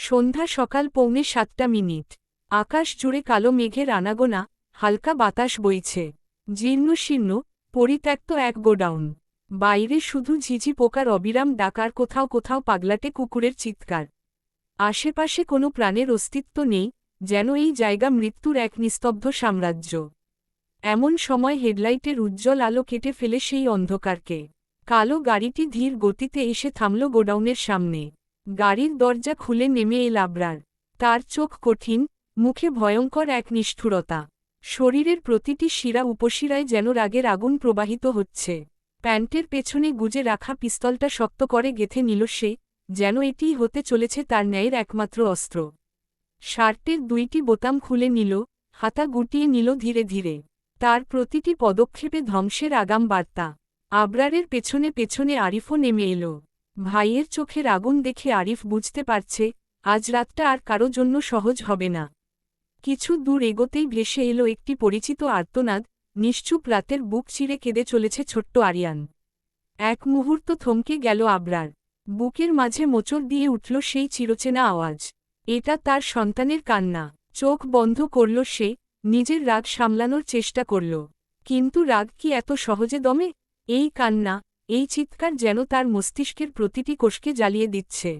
সন্ধ্যা সকাল 6:45। আকাশ জুড়ে কালো মেঘের আনাগোনা, হালকা বাতাস বইছে। জীর্ণশীর্ণ, পরিত্যক্ত এক গোডাউন। বাইরে শুধু ঝিঝি পোকার অবিরাম ডাক আর কোথাও কোথাও পাগলাটে কুকুরের চিৎকার। আশেপাশে কোনো প্রাণের অস্তিত্ব নেই, যেন এই জায়গা মৃত্যুর এক নিস্তব্ধ সাম্রাজ্য। এমন সময় হেডলাইটের উজ্জ্বল আলো কেটে ফেলে সেই অন্ধকারকে। কালো গাড়িটি ধীর গতিতে এসে থামল গোডাউনের সামনে। গাড়ির দরজা খুলে নেমে এল আবরার। তার চোখ কঠিন, মুখে ভয়ঙ্কর এক নিষ্ঠুরতা। শরীরের প্রতিটি শিরা উপশিরায় যেন রাগের আগুন প্রবাহিত হচ্ছে। প্যান্টের পেছনে গুজে রাখা পিস্তলটা শক্ত করে গেঁথে নিল সে, যেন এটিই হতে চলেছে তার ন্যায়ের একমাত্র অস্ত্র। শার্টের 2টি বোতাম খুলে নিল, হাতা গুটিয়ে নিল ধীরে ধীরে। তার প্রতিটি পদক্ষেপে ধ্বংসের আগাম বার্তা। আবরারের পেছনে পেছনে আরিফও নেমে এলো। ভাইয়ের চোখের আগুন দেখে আরিফ বুঝতে পারছে, আজ রাতটা আর কারো জন্য সহজ হবে না। কিছু দূর এগোতেই ভেসে এলো একটি পরিচিত আর্তনাদ, নিশ্চুপ রাতের বুক চিরে কেঁদে চলেছে ছোট্ট আরিয়ান। এক মুহূর্ত থমকে গেল আবরার। বুকের মাঝে মোচড় দিয়ে উঠল সেই চিরচেনা আওয়াজ। এটা তার সন্তানের কান্না। চোখ বন্ধ করল সে, নিজের রাগ সামলানোর চেষ্টা করল। কিন্তু রাগ কি এত সহজে দমে? এই কান্না, এই চিৎকার যেন তার মস্তিষ্কের প্রতিটি কোষকে জ্বালিয়ে দিচ্ছে।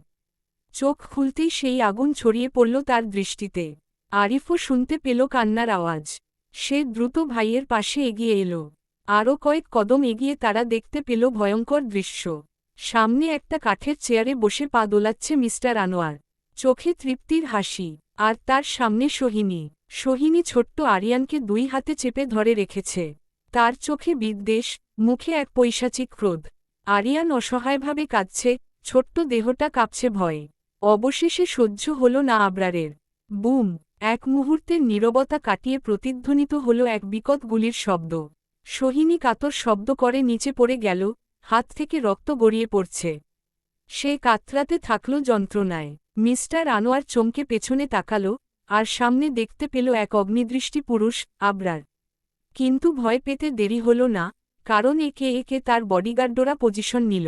চোখ খুলতেই সেই আগুন ছড়িয়ে পড়ল তার দৃষ্টিতে। আরিফও শুনতে পেল কান্নার আওয়াজ। সে দ্রুত ভাইয়ের পাশে এগিয়ে এলো। আরও কয়েক কদম এগিয়ে তারা দেখতে পেল ভয়ঙ্কর দৃশ্য। সামনে একটা কাঠের চেয়ারে বসে পা দোলাচ্ছে মিস্টার আনোয়ার। চোখে তৃপ্তির হাসি। আর তার সামনে সোহিনী। সোহিনী ছোট্ট আরিয়ানকে 2 হাতে চেপে ধরে রেখেছে। তার চোখে বিদ্বেষ, মুখে এক পৈশাচিক ক্রোধ। আরিয়ান অসহায়ভাবে কাঁদছে, ছোট্ট দেহটা কাঁপছে ভয়ে। অবশেষে সহ্য হল না আবরারের। বুম! এক মুহূর্তের নীরবতা কাটিয়ে প্রতিধ্বনিত হল এক বিকট গুলির শব্দ। সোহিনী কাতর শব্দ করে নিচে পড়ে গেল, হাত থেকে রক্ত গড়িয়ে পড়ছে। সে কাতরাতে থাকল যন্ত্রণায়। মিস্টার আনোয়ার চমকে পেছনে তাকালো, আর সামনে দেখতে পেল এক অগ্নিদৃষ্টি পুরুষ, আবরার। কিন্তু ভয় পেতে দেরি হল না, কারণ একে একে তার বডিগার্ডরা পজিশন নিল।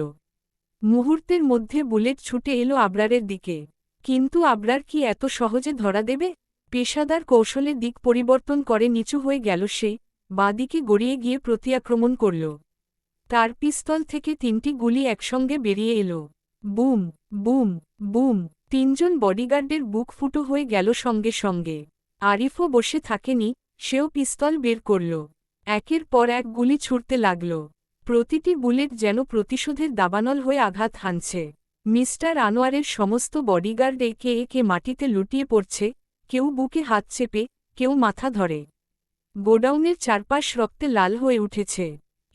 মুহূর্তের মধ্যে বুলেট ছুটে এলো আবরারের দিকে। কিন্তু আবরার কি এত সহজে ধরা দেবে? পেশাদার কৌশলে দিক পরিবর্তন করে নিচু হয়ে গেল সে, বাঁদিকে গড়িয়ে গিয়ে প্রতিআক্রমণ করল। তার পিস্তল থেকে 3টি গুলি একসঙ্গে বেরিয়ে এলো। Boom, boom, boom! 3জন বডিগার্ডের বুক ফুটো হয়ে গেল সঙ্গে সঙ্গে। আরিফও বসে থাকেনি, সেও পিস্তল বের করল। একের পর এক গুলি ছুড়তে লাগল। প্রতিটি বুলেট যেন প্রতিশোধের দাবানল হয়ে আঘাত হানছে। মিস্টার আনোয়ারের সমস্ত বডিগার্ড একে একে মাটিতে লুটিয়ে পড়ছে, কেউ বুকে হাত চেপে, কেউ মাথা ধরে। গোডাউনের চারপাশ রক্তে লাল হয়ে উঠেছে।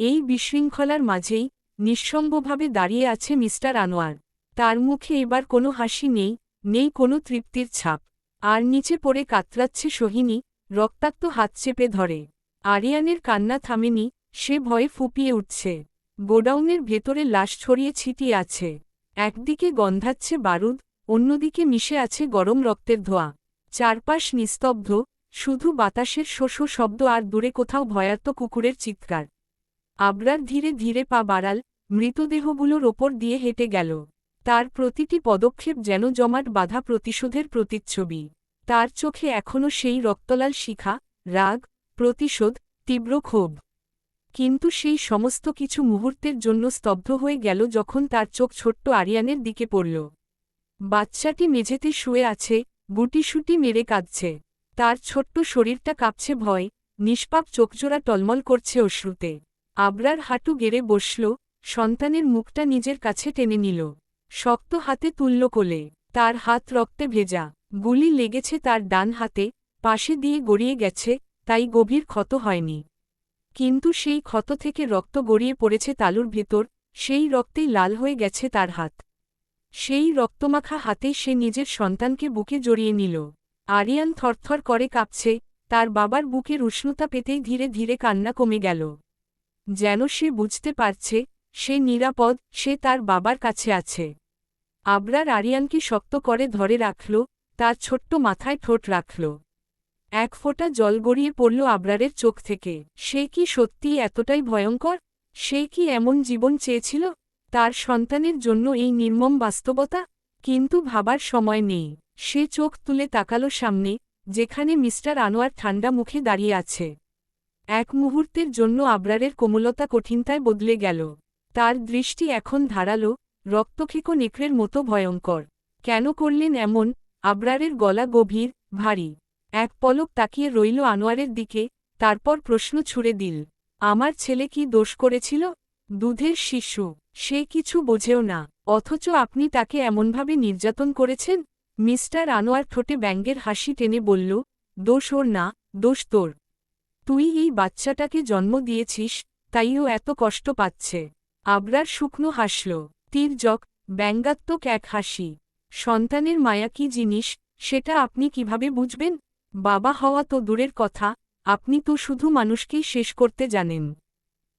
এই বিশৃঙ্খলার মাঝেই নিঃসম্ভভাবে দাঁড়িয়ে আছে মিস্টার আনোয়ার। তার মুখে এবার কোনো হাসি নেই, নেই কোনো তৃপ্তির ছাপ। আর নিচে পড়ে কাতরাচ্ছে সোহিনী, রক্তাক্ত হাত চেপে ধরে। আরিয়ানের কান্না থামেনি, সে ভয়ে ফুঁপিয়ে উঠছে। গোডাউনের ভেতরে লাশ ছড়িয়ে ছিটিয়ে আছে। একদিকে গন্ধাচ্ছে বারুদ, অন্যদিকে মিশে আছে গরম রক্তের ধোঁয়া। চারপাশ নিস্তব্ধ, শুধু বাতাসের শোঁ শব্দ আর দূরে কোথাও ভয়ার্ত কুকুরের চিৎকার। আবরার ধীরে ধীরে পা বাড়াল, মৃতদেহগুলোর ওপর দিয়ে হেঁটে গেল। তার প্রতিটি পদক্ষেপ যেন জমাট বাঁধা প্রতিশোধের প্রতিচ্ছবি। তার চোখে এখনও সেই রক্তলাল শিখা, রাগ, প্রতিশোধ, তীব্র ক্ষোভ। কিন্তু সেই সমস্ত কিছু মুহূর্তের জন্য স্তব্ধ হয়ে গেল যখন তার চোখ ছোট্ট আরিয়ানের দিকে পড়ল। বাচ্চাটি মেঝেতে শুয়ে আছে, গুটিসুটি মেরে কাঁদছে। তার ছোট্ট শরীরটা কাঁপছে ভয়, নিষ্পাপ চোখজোড়া টলমল করছে অশ্রুতে। আবরার হাঁটু গেড়ে বসল, সন্তানের মুখটা নিজের কাছে টেনে নিল। শক্ত হাতে তুলল কোলে। তার হাত রক্তে ভেজা। গুলি লেগেছে তার ডান হাতে, পাশে দিয়ে গড়িয়ে গেছে, তাই গভীর ক্ষত হয়নি। কিন্তু সেই ক্ষত থেকে রক্ত গড়িয়ে পড়েছে তালুর ভেতর, সেই রক্তেই লাল হয়ে গেছে তার হাত। সেই রক্তমাখা হাতেই সে নিজের সন্তানকে বুকে জড়িয়ে নিল। আরিয়ান থরথর করে কাঁপছে, তার বাবার বুকের উষ্ণতা পেতেই ধীরে ধীরে কান্না কমে গেল। যেন সে বুঝতে পারছে, সে নিরাপদ, সে তার বাবার কাছে আছে। আবরার আরিয়ানকে শক্ত করে ধরে রাখল, তার ছোট্ট মাথায় ঠোঁট রাখল। এক ফোঁটা জল গড়িয়ে পড়ল আবরারের চোখ থেকে। সে কি সত্যিই এতটাই ভয়ঙ্কর? সে কি এমন জীবন চেয়েছিল? তার সন্তানের জন্য এই নির্মম বাস্তবতা? কিন্তু ভাবার সময় নেই। সে চোখ তুলে তাকালো সামনে, যেখানে মিস্টার আনোয়ার ঠান্ডা মুখে দাঁড়িয়ে আছে। এক মুহূর্তের জন্য আবরারের কোমলতা কঠিনতায় বদলে গেল। তার দৃষ্টি এখন ধারালো, রক্তক্ষেকো নেকড়ের মতো ভয়ঙ্কর। কেন করলেন এমন? আবরারের গলা গভীর, ভারী। এক পলক তাকিয়ে রইল আনোয়ারের দিকে, তারপর প্রশ্ন ছুড়ে দিল, আমার ছেলে কি দোষ করেছিল? দুধের শিশু, সে কিছু বোঝেও না, অথচ আপনি তাকে এমনভাবে নির্যাতন করেছেন? মিস্টার আনোয়ার ঠোঁটে ব্যঙ্গের হাসি টেনে বলল, দোষ ওর না, দোষ তোর। তুই এই বাচ্চাটাকে জন্ম দিয়েছিস, তাই ও এত কষ্ট পাচ্ছে। আবরার শুকনো হাসল, তির্যক, ব্যঙ্গাত্মক এক হাসি। সন্তানের মায়া কি জিনিস, সেটা আপনি কিভাবে বুঝবেন? বাবা হওয়া তো দূরের কথা, আপনি তো শুধু মানুষকেই শেষ করতে জানেন।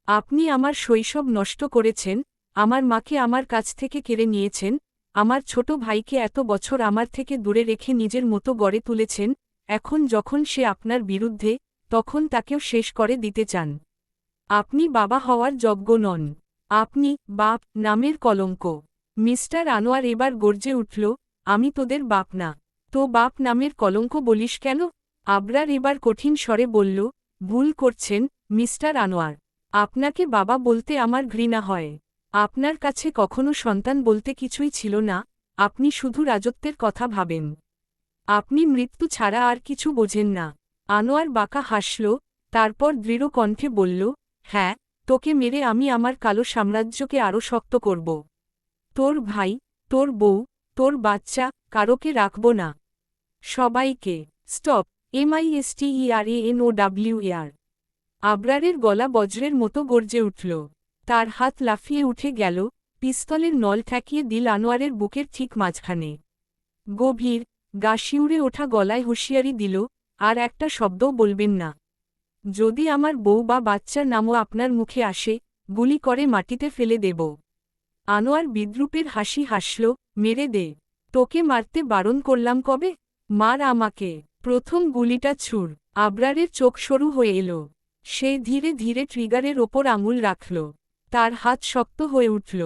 আপনি আমার শৈশব নষ্ট করেছেন, আমার মাকে আমার কাছ থেকে কেড়ে নিয়েছেন, আমার ছোট ভাইকে এত বছর আমার থেকে দূরে রেখে নিজের মতো গড়ে তুলেছেন, এখন যখন সে আপনার বিরুদ্ধে, তখন তাকেও শেষ করে দিতে চান। আপনি বাবা হওয়ার যোগ্য নন। আপনি বাপ নামের কলঙ্ক। মিস্টার আনোয়ার এবার গর্জে উঠল, আমি তোদের বাপ না। তো বাপ নামের কলঙ্ক বলিস কেন? আবরার এবার কঠিন স্বরে বলল, ভুল করছেন, মিস্টার আনোয়ার। আপনাকে বাবা বলতে আমার ঘৃণা হয়। আপনার কাছে কখনো সন্তান বলতে কিছুই ছিল না, আপনি শুধু রাজত্বের কথা ভাবেন। আপনি মৃত্যু ছাড়া আর কিছু বোঝেন না। আনোয়ার বাঁকা হাসল, তারপর দৃঢ় কণ্ঠে বলল, হ্যাঁ, তোকে মেরে আমি আমার কালো সাম্রাজ্যকে আরও শক্ত করব। তোর ভাই, তোর বউ, তোর বাচ্চা, কারোকে রাখব না। সবাইকে। Stop, MISTERANOWER। আবরারের গলা বজ্রের মতো গর্জে উঠল। তার হাত লাফিয়ে উঠে গেল, পিস্তলের নল ঠেকিয়ে দিল আনোয়ারের বুকের ঠিক মাঝখানে। গভীর, গা শিউরে ওঠা গলায় হুঁশিয়ারি দিল, আর একটা শব্দও বলবেন না। যদি আমার বউ বা বাচ্চার নামও আপনার মুখে আসে, গুলি করে মাটিতে ফেলে দেব। আনোয়ার বিদ্রূপের হাসি হাসল, মেরে দে। তোকে মারতে বারণ করলাম কবে? মার আমাকে। প্রথম গুলিটা ছুড়। আবরারের চোখ সরু হয়ে এলো। সে ধীরে ধীরে ট্রিগারের ওপর আঙুল রাখল। তার হাত শক্ত হয়ে উঠল।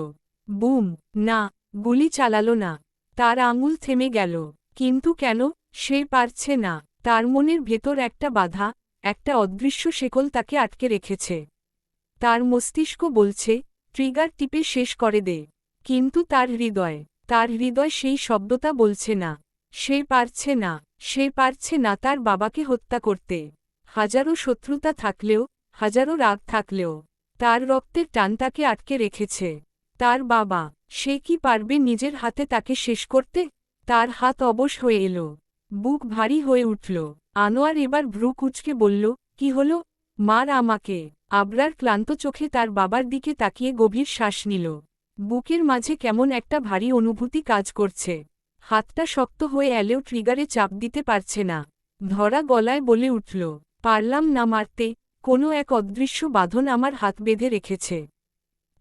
বুম। না, গুলি চালালো না। তার আঙুল থেমে গেল। কিন্তু কেন? সে পারছে না। তার মনের ভেতর একটা বাধা, একটা অদৃশ্য শেকল তাকে আটকে রেখেছে। তার মস্তিষ্ক বলছে, ট্রিগার টিপে শেষ করে দে। কিন্তু তার হৃদয় সেই শব্দটা বলছে না। সে পারছে না। সে পারছে না তার বাবাকে হত্যা করতে। হাজারো শত্রুতা থাকলেও, হাজারো রাগ থাকলেও, তার রক্তের টান তাকে আটকে রেখেছে। তার বাবা, সে কি পারবে নিজের হাতে তাকে শেষ করতে? তার হাত অবশ হয়ে এলো। বুক ভারী হয়ে উঠল। আনোয়ার এবার ভ্রু কুঁচকে বলল, কি হলো? মার আমাকে। আবরার ক্লান্ত চোখে তার বাবার দিকে তাকিয়ে গভীর শ্বাস নিল। বুকের মাঝে কেমন একটা ভারী অনুভূতি কাজ করছে। হাতটা শক্ত হয়ে এলেও ট্রিগারে চাপ দিতে পারছে না। ধরা গলায় বলে উঠল, পারলাম না মারতে, কোনো এক অদৃশ্য বাঁধন আমার হাত বেঁধে রেখেছে।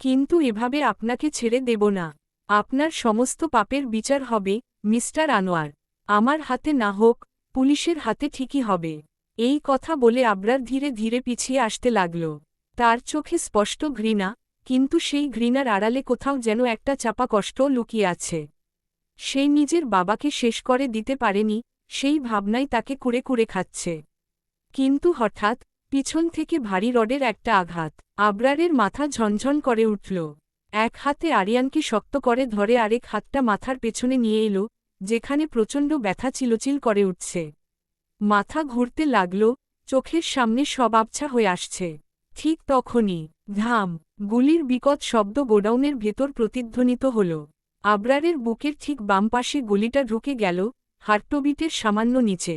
কিন্তু এভাবে আপনাকে ছেড়ে দেব না। আপনার সমস্ত পাপের বিচার হবে, মিস্টার আনোয়ার। আমার হাতে না হোক, পুলিশের হাতে ঠিকই হবে। এই কথা বলে আবরার ধীরে ধীরে পিছিয়ে আসতে লাগল। তার চোখে স্পষ্ট ঘৃণা, কিন্তু সেই ঘৃণার আড়ালে কোথাও যেন একটা চাপা কষ্টও লুকিয়ে আছে। সে নিজের বাবাকে শেষ করে দিতে পারেনি, সেই ভাবনাই তাকে কুরে কুরে খাচ্ছে। কিন্তু হঠাৎ, পিছন থেকে ভারী রডের একটা আঘাত। আবরারের মাথা ঝনঝন করে উঠল। এক হাতে আরিয়ানকে শক্ত করে ধরে আরেক হাতটা মাথার পেছনে নিয়ে এলো, যেখানে প্রচণ্ড ব্যথা চিলচিল করে উঠছে। মাথা ঘুরতে লাগল, চোখের সামনে সব আবছা হয়ে আসছে। ঠিক তখনই ধাম, গুলির বিকট শব্দ গোডাউনের ভেতর প্রতিধ্বনিত হল। আবরারের বুকের ঠিক বাম পাশে গুলিটা ঢুকে গেল, হার্টবিটের সামান্য নিচে।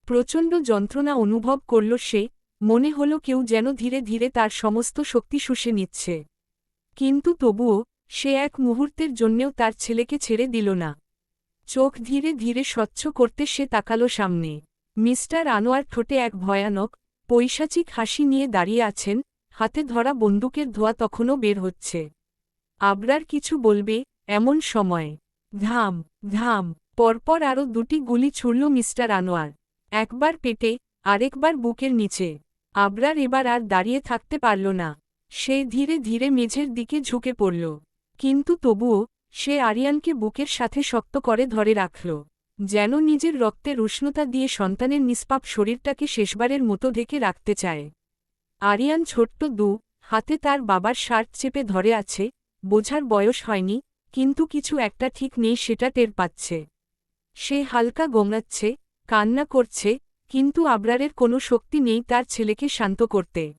প্রচণ্ড যন্ত্রণা অনুভব করল সে, মনে হল কেউ যেন ধীরে ধীরে তার সমস্ত শক্তি শুষে নিচ্ছে। কিন্তু তবুও, সে এক মুহূর্তের জন্যেও তার ছেলেকে ছেড়ে দিল না। চোখ ধীরে ধীরে স্বচ্ছ করতে সে তাকালো সামনে। মিস্টার আনোয়ার ঠোঁটে এক ভয়ানক, পৈশাচিক হাসি নিয়ে দাঁড়িয়ে আছেন, হাতে ধরা বন্দুকের ধোঁয়া তখনও বের হচ্ছে। আবরার কিছু বলবে, এমন সময় ধাম ধাম পরপর আরও দুটি গুলি ছুড়ল মিস্টার আনোয়ার। একবার পেটে, আরেকবার বুকের নিচে। আবরার এবার আর দাঁড়িয়ে থাকতে পারল না। সে ধীরে ধীরে মেঝের দিকে ঝুঁকে পড়ল। কিন্তু তবুও, সে আরিয়ানকে বুকের সাথে শক্ত করে ধরে রাখল। যেন নিজের রক্তের উষ্ণতা দিয়ে সন্তানের নিষ্পাপ শরীরটাকে শেষবারের মতো ঢেকে রাখতে চায়। আরিয়ান ছোট্ট হাতে তার বাবার শার্ট চেপে ধরে আছে, বোঝার বয়স হয়নি, কিন্তু কিছু একটা ঠিক নেই সেটা টের পাচ্ছে। সে হালকা গোমড়াচ্ছে, কান্না করছে, কিন্তু আবরারের কোনো শক্তি নেই তার ছেলেকে শান্ত করতে।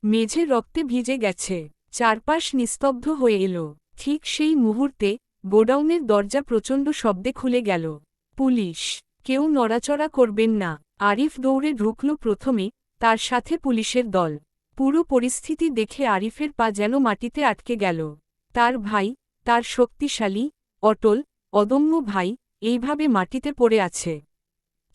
মেঝে রক্তে ভিজে গেছে, চারপাশ নিস্তব্ধ হয়ে এলো। ঠিক সেই মুহূর্তে গোডাউনের দরজা প্রচণ্ড শব্দে খুলে গেল। পুলিশ! কেউ নড়াচড়া করবেন না। আরিফ দৌড়ে ঢুকল প্রথমে, তার সাথে পুলিশের দল। পুরো পরিস্থিতি দেখে আরিফের পা যেন মাটিতে আটকে গেল। তার ভাই, তার শক্তিশালী, অটল, অদম্য ভাই, এইভাবে মাটিতে পড়ে আছে।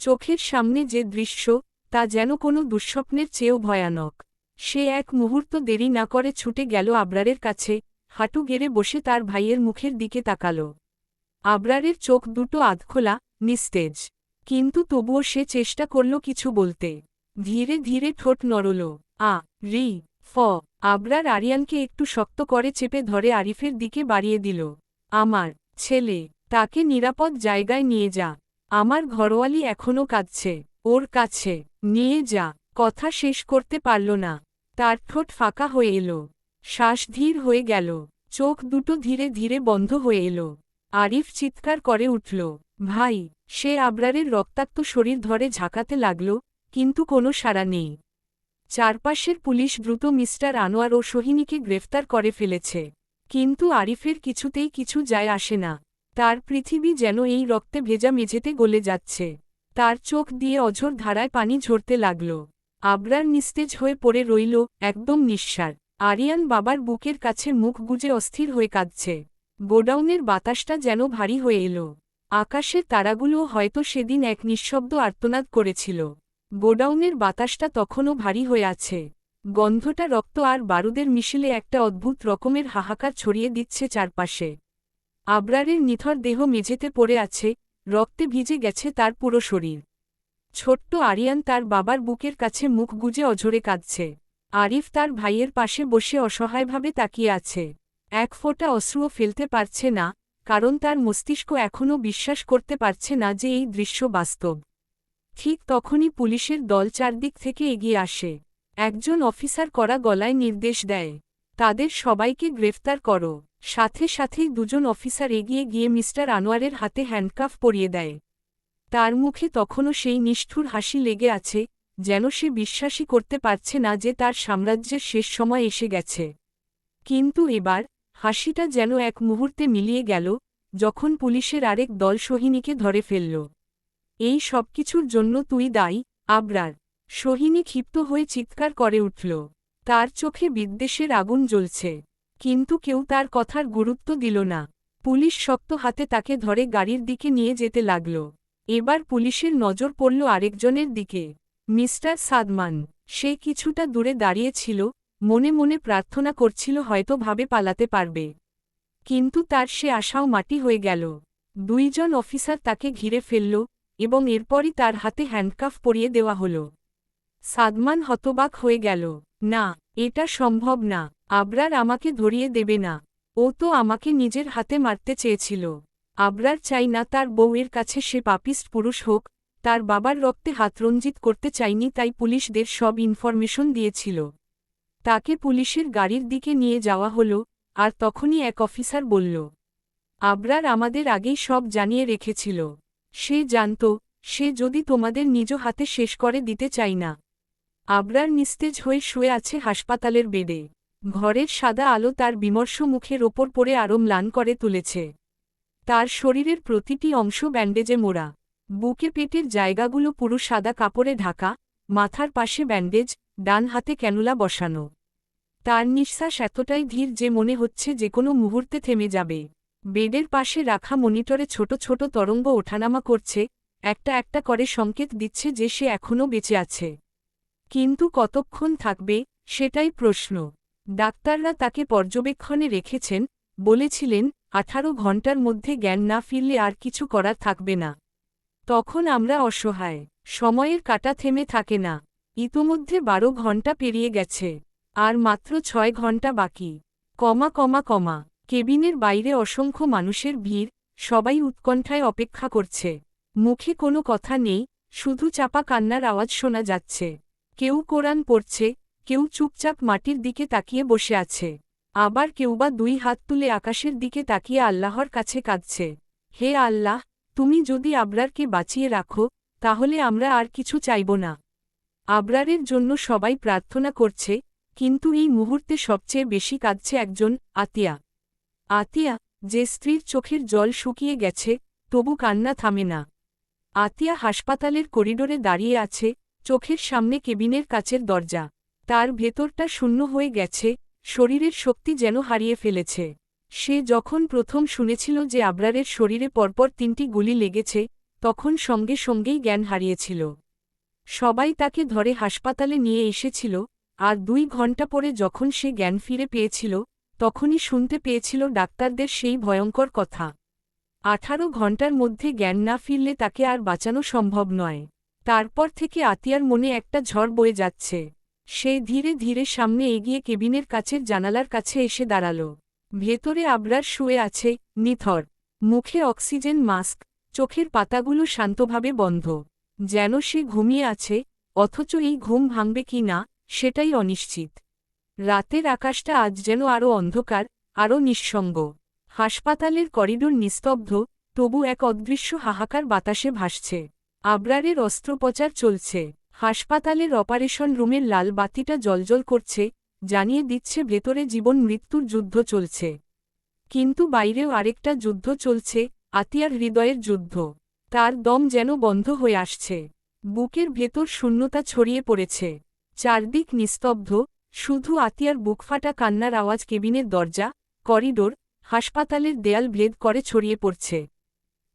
চোখের সামনে যে দৃশ্য, তা যেন কোনো দুঃস্বপ্নের চেয়েও ভয়ানক। সে এক মুহূর্ত দেরি না করে ছুটে গেল আবরারের কাছে, হাঁটু গেড়ে বসে তার ভাইয়ের মুখের দিকে তাকাল। আবরারের চোখ দুটো আধখোলা, নিস্তেজ। কিন্তু তবুও সে চেষ্টা করল কিছু বলতে। ধীরে ধীরে ঠোঁট নড়ল। আ রি ফ। আবরার আরিয়ানকে একটু শক্ত করে চেপে ধরে আরিফের দিকে বাড়িয়ে দিল। আমার ছেলে, তাকে নিরাপদ জায়গায় নিয়ে যা। আমার ঘরোয়ালি এখনও কাঁদছে। ওর কাছে নিয়ে যা। কথা শেষ করতে পারল না। তার ঠোঁট ফাঁকা হয়ে এলো। শ্বাস ধীর হয়ে গেল। চোখ দুটো ধীরে ধীরে বন্ধ হয়ে এলো। আরিফ চিৎকার করে উঠল, ভাই! সে আবরারের রক্তাক্ত শরীর ধরে ঝাঁকাতে লাগল, কিন্তু কোনো সাড়া নেই। চারপাশের পুলিশ দ্রুত মিস্টার আনোয়ার ও সোহিনীকে গ্রেফতার করে ফেলেছে। কিন্তু আরিফের কিছুতেই কিছু যায় আসে না। তার পৃথিবী যেন এই রক্তে ভেজা মেঝেতে গলে যাচ্ছে। তার চোখ দিয়ে অঝোর ধারায় পানি ঝরতে লাগল। আবরার নিস্তেজ হয়ে পড়ে রইল, একদম নিঃসাড়। আরিয়ান বাবার বুকের কাছে মুখ গুজে অস্থির হয়ে কাঁদছে। গোডাউনের বাতাসটা যেন ভারী হয়ে এলো। আকাশের তারাগুলোও হয়তো সেদিন এক নিঃশব্দ আর্তনাদ করেছিল। গোডাউনের বাতাসটা তখনও ভারী হয়ে আছে। গন্ধটা রক্ত আর বারুদের মিশেলে একটা অদ্ভুত রকমের হাহাকার ছড়িয়ে দিচ্ছে চারপাশে। আবরারের নিথর দেহ মেঝেতে পড়ে আছে, রক্তে ভিজে গেছে তার পুরো শরীর। ছোট্ট আরিয়ান তার বাবার বুকের কাছে মুখ গুজে অঝরে কাঁদছে। আরিফ তার ভাইয়ের পাশে বসে অসহায়ভাবে তাকিয়ে আছে। এক ফোঁটা অশ্রুও ফেলতে পারছে না, কারণ তার মস্তিষ্ক এখনও বিশ্বাস করতে পারছে না যে এই দৃশ্য বাস্তব। ঠিক তখনই পুলিশের দল চারদিক থেকে এগিয়ে আসে। একজন অফিসার কড়া গলায় নির্দেশ দেয়, তাদের সবাইকে গ্রেফতার করো। সাথে সাথেই দুজন অফিসার এগিয়ে গিয়ে মিস্টার আনোয়ারের হাতে হ্যান্ডকাফ পরিয়ে দেয়। তার মুখে তখনও সেই নিষ্ঠুর হাসি লেগে আছে, যেন সে বিশ্বাসই করতে পারছে না যে তার সাম্রাজ্যের শেষ সময় এসে গেছে। কিন্তু এবার হাসিটা যেন এক মুহূর্তে মিলিয়ে গেল, যখন পুলিশের আরেক দল সোহিনীকে ধরে ফেলল। এই সবকিছুর জন্য তুই দায়ী, আবরার! সোহিনী ক্ষিপ্ত হয়ে চিৎকার করে উঠল। তার চোখে বিদ্বেষের আগুন জ্বলছে। কিন্তু কেউ তার কথার গুরুত্ব দিল না। পুলিশ শক্ত হাতে তাকে ধরে গাড়ির দিকে নিয়ে যেতে লাগল। এবার পুলিশের নজর পড়ল আরেকজনের দিকে, মিস্টার সাদমান। সে কিছুটা দূরে দাঁড়িয়েছিল, মনে মনে প্রার্থনা করছিল হয়তো ভাবে পালাতে পারবে। কিন্তু তার সে আশাও মাটি হয়ে গেল। দুইজন অফিসার তাকে ঘিরে ফেলল, এবং এরপরই তার হাতে হ্যান্ডকাফ পরিয়ে দেওয়া হল। সাদমান হতবাক হয়ে গেল। না, এটা সম্ভব না। আবরার আমাকে ধরিয়ে দেবে না। ও তো আমাকে নিজের হাতে মারতে চেয়েছিল। আবরার চাই না তার বউয়ের কাছে সে পাপিস্ট পুরুষ হোক, তার বাবার রক্তে হাতরঞ্জিত করতে চাইনি, তাই পুলিশদের সব ইনফরমেশন দিয়েছিল। তাকে পুলিশের গাড়ির দিকে নিয়ে যাওয়া হলো, আর তখনই এক অফিসার বলল, আবরার আমাদের আগেই সব জানিয়ে রেখেছিল। সে জানত, সে যদি তোমাদের নিজ হাতে শেষ করে দিতে চাই না। আবরার নিস্তেজ হয়ে শুয়ে আছে হাসপাতালের বেডে। ঘরের সাদা আলো তার বিমর্ষ মুখের ওপর পড়ে আরও ম্লান করে তুলেছে। তার শরীরের প্রতিটি অংশ ব্যান্ডেজে মোড়া। বুকে পেটের জায়গাগুলো পুরো সাদা কাপড়ে ঢাকা, মাথার পাশে ব্যান্ডেজ, ডান হাতে ক্যানুলা বসানো। তার নিঃশ্বাস এতটাই ধীর যে মনে হচ্ছে যে কোনো মুহূর্তে থেমে যাবে। বেডের পাশে রাখা মনিটরে ছোট ছোট তরঙ্গ ওঠানামা করছে, একটা একটা করে সংকেত দিচ্ছে যে সে এখনও বেঁচে আছে। কিন্তু কতক্ষণ থাকবে, সেটাই প্রশ্ন। ডাক্তাররা তাকে পর্যবেক্ষণে রেখেছেন, বলেছিলেন 18 ঘণ্টার মধ্যে জ্ঞান না ফিরলে আর কিছু করার থাকবে না। তখন আমরা অসহায়। সময়ের কাঁটা থেমে থাকে না। ইতোমধ্যে 12 ঘণ্টা পেরিয়ে গেছে। আর মাত্র 6 ঘণ্টা বাকি। কেবিনের বাইরে অসংখ্য মানুষের ভিড়, সবাই উৎকণ্ঠায় অপেক্ষা করছে। মুখে কোনো কথা নেই, শুধু চাপা কান্নার আওয়াজ শোনা যাচ্ছে। কেউ কোরআন পড়ছে, কেউ চুপচাপ মাটির দিকে তাকিয়ে বসে আছে। আবার কেউ বা দুই হাত তুলে আকাশের দিকে তাকিয়ে আল্লাহর কাছে কাঁদছে। হে আল্লাহ, তুমি যদি আবরারকে বাঁচিয়ে রাখো, তাহলে আমরা আর কিছু চাইব না। আবরারের জন্য সবাই প্রার্থনা করছে, কিন্তু এই মুহূর্তে সবচেয়ে বেশি কাঁদছে একজন, আতিয়া। আতিয়া, যে স্ত্রীর চোখের জল শুকিয়ে গেছে, তবু কান্না থামে না। আতিয়া হাসপাতালের করিডোরে দাঁড়িয়ে আছে, চোখের সামনে কেবিনের কাচের দরজা। তার ভেতরটা শূন্য হয়ে গেছে, শরীরের শক্তি যেন হারিয়ে ফেলেছে। সে যখন প্রথম শুনেছিল যে আবরারের শরীরে পরপর 3টি গুলি লেগেছে, তখন সঙ্গে সঙ্গেই জ্ঞান হারিয়েছিল। সবাই তাকে ধরে হাসপাতালে নিয়ে এসেছিল, আর 2 ঘণ্টা পরে যখন সে জ্ঞান ফিরে পেয়েছিল, তখনই শুনতে পেয়েছিল ডাক্তারদের সেই ভয়ঙ্কর কথা। 18 ঘণ্টার মধ্যে জ্ঞান না ফিরলে তাকে আর বাঁচানো সম্ভব নয়। তারপর থেকে আতিয়ার মনে একটা ঝড় বয়ে যাচ্ছে। সে ধীরে ধীরে সামনে এগিয়ে কেবিনের কাছের জানালার কাছে এসে দাঁড়াল। ভেতরে আবরার শুয়ে আছে, নিথর। মুখে অক্সিজেন মাস্ক, চোখের পাতাগুলো শান্তভাবে বন্ধ। যেন সে ঘুমিয়ে আছে, অথচ এই ঘুম ভাঙবে কি না, সেটাই অনিশ্চিত। রাতের আকাশটা আজ যেন আরও অন্ধকার, আরও নিঃসঙ্গ। হাসপাতালের করিডোর নিস্তব্ধ, তবু এক অদৃশ্য হাহাকার বাতাসে ভাসছে। আবরারের অস্ত্রোপচার চলছে। হাসপাতালের অপারেশন রুমের লাল বাতিটা জ্বলজ্বল করছে, জানিয়ে দিচ্ছে ভেতরে জীবন মৃত্যুর যুদ্ধ চলছে। কিন্তু বাইরেও আরেকটা যুদ্ধ চলছে, আতিয়ার হৃদয়ের যুদ্ধ। তার দম যেন বন্ধ হয়ে আসছে। বুকের ভেতর শূন্যতা ছড়িয়ে পড়েছে। চারদিক নিস্তব্ধ, শুধু আতিয়ার বুকফাটা কান্নার আওয়াজ কেবিনের দরজা, করিডোর, হাসপাতালের দেয়াল ভেদ করে ছড়িয়ে পড়ছে।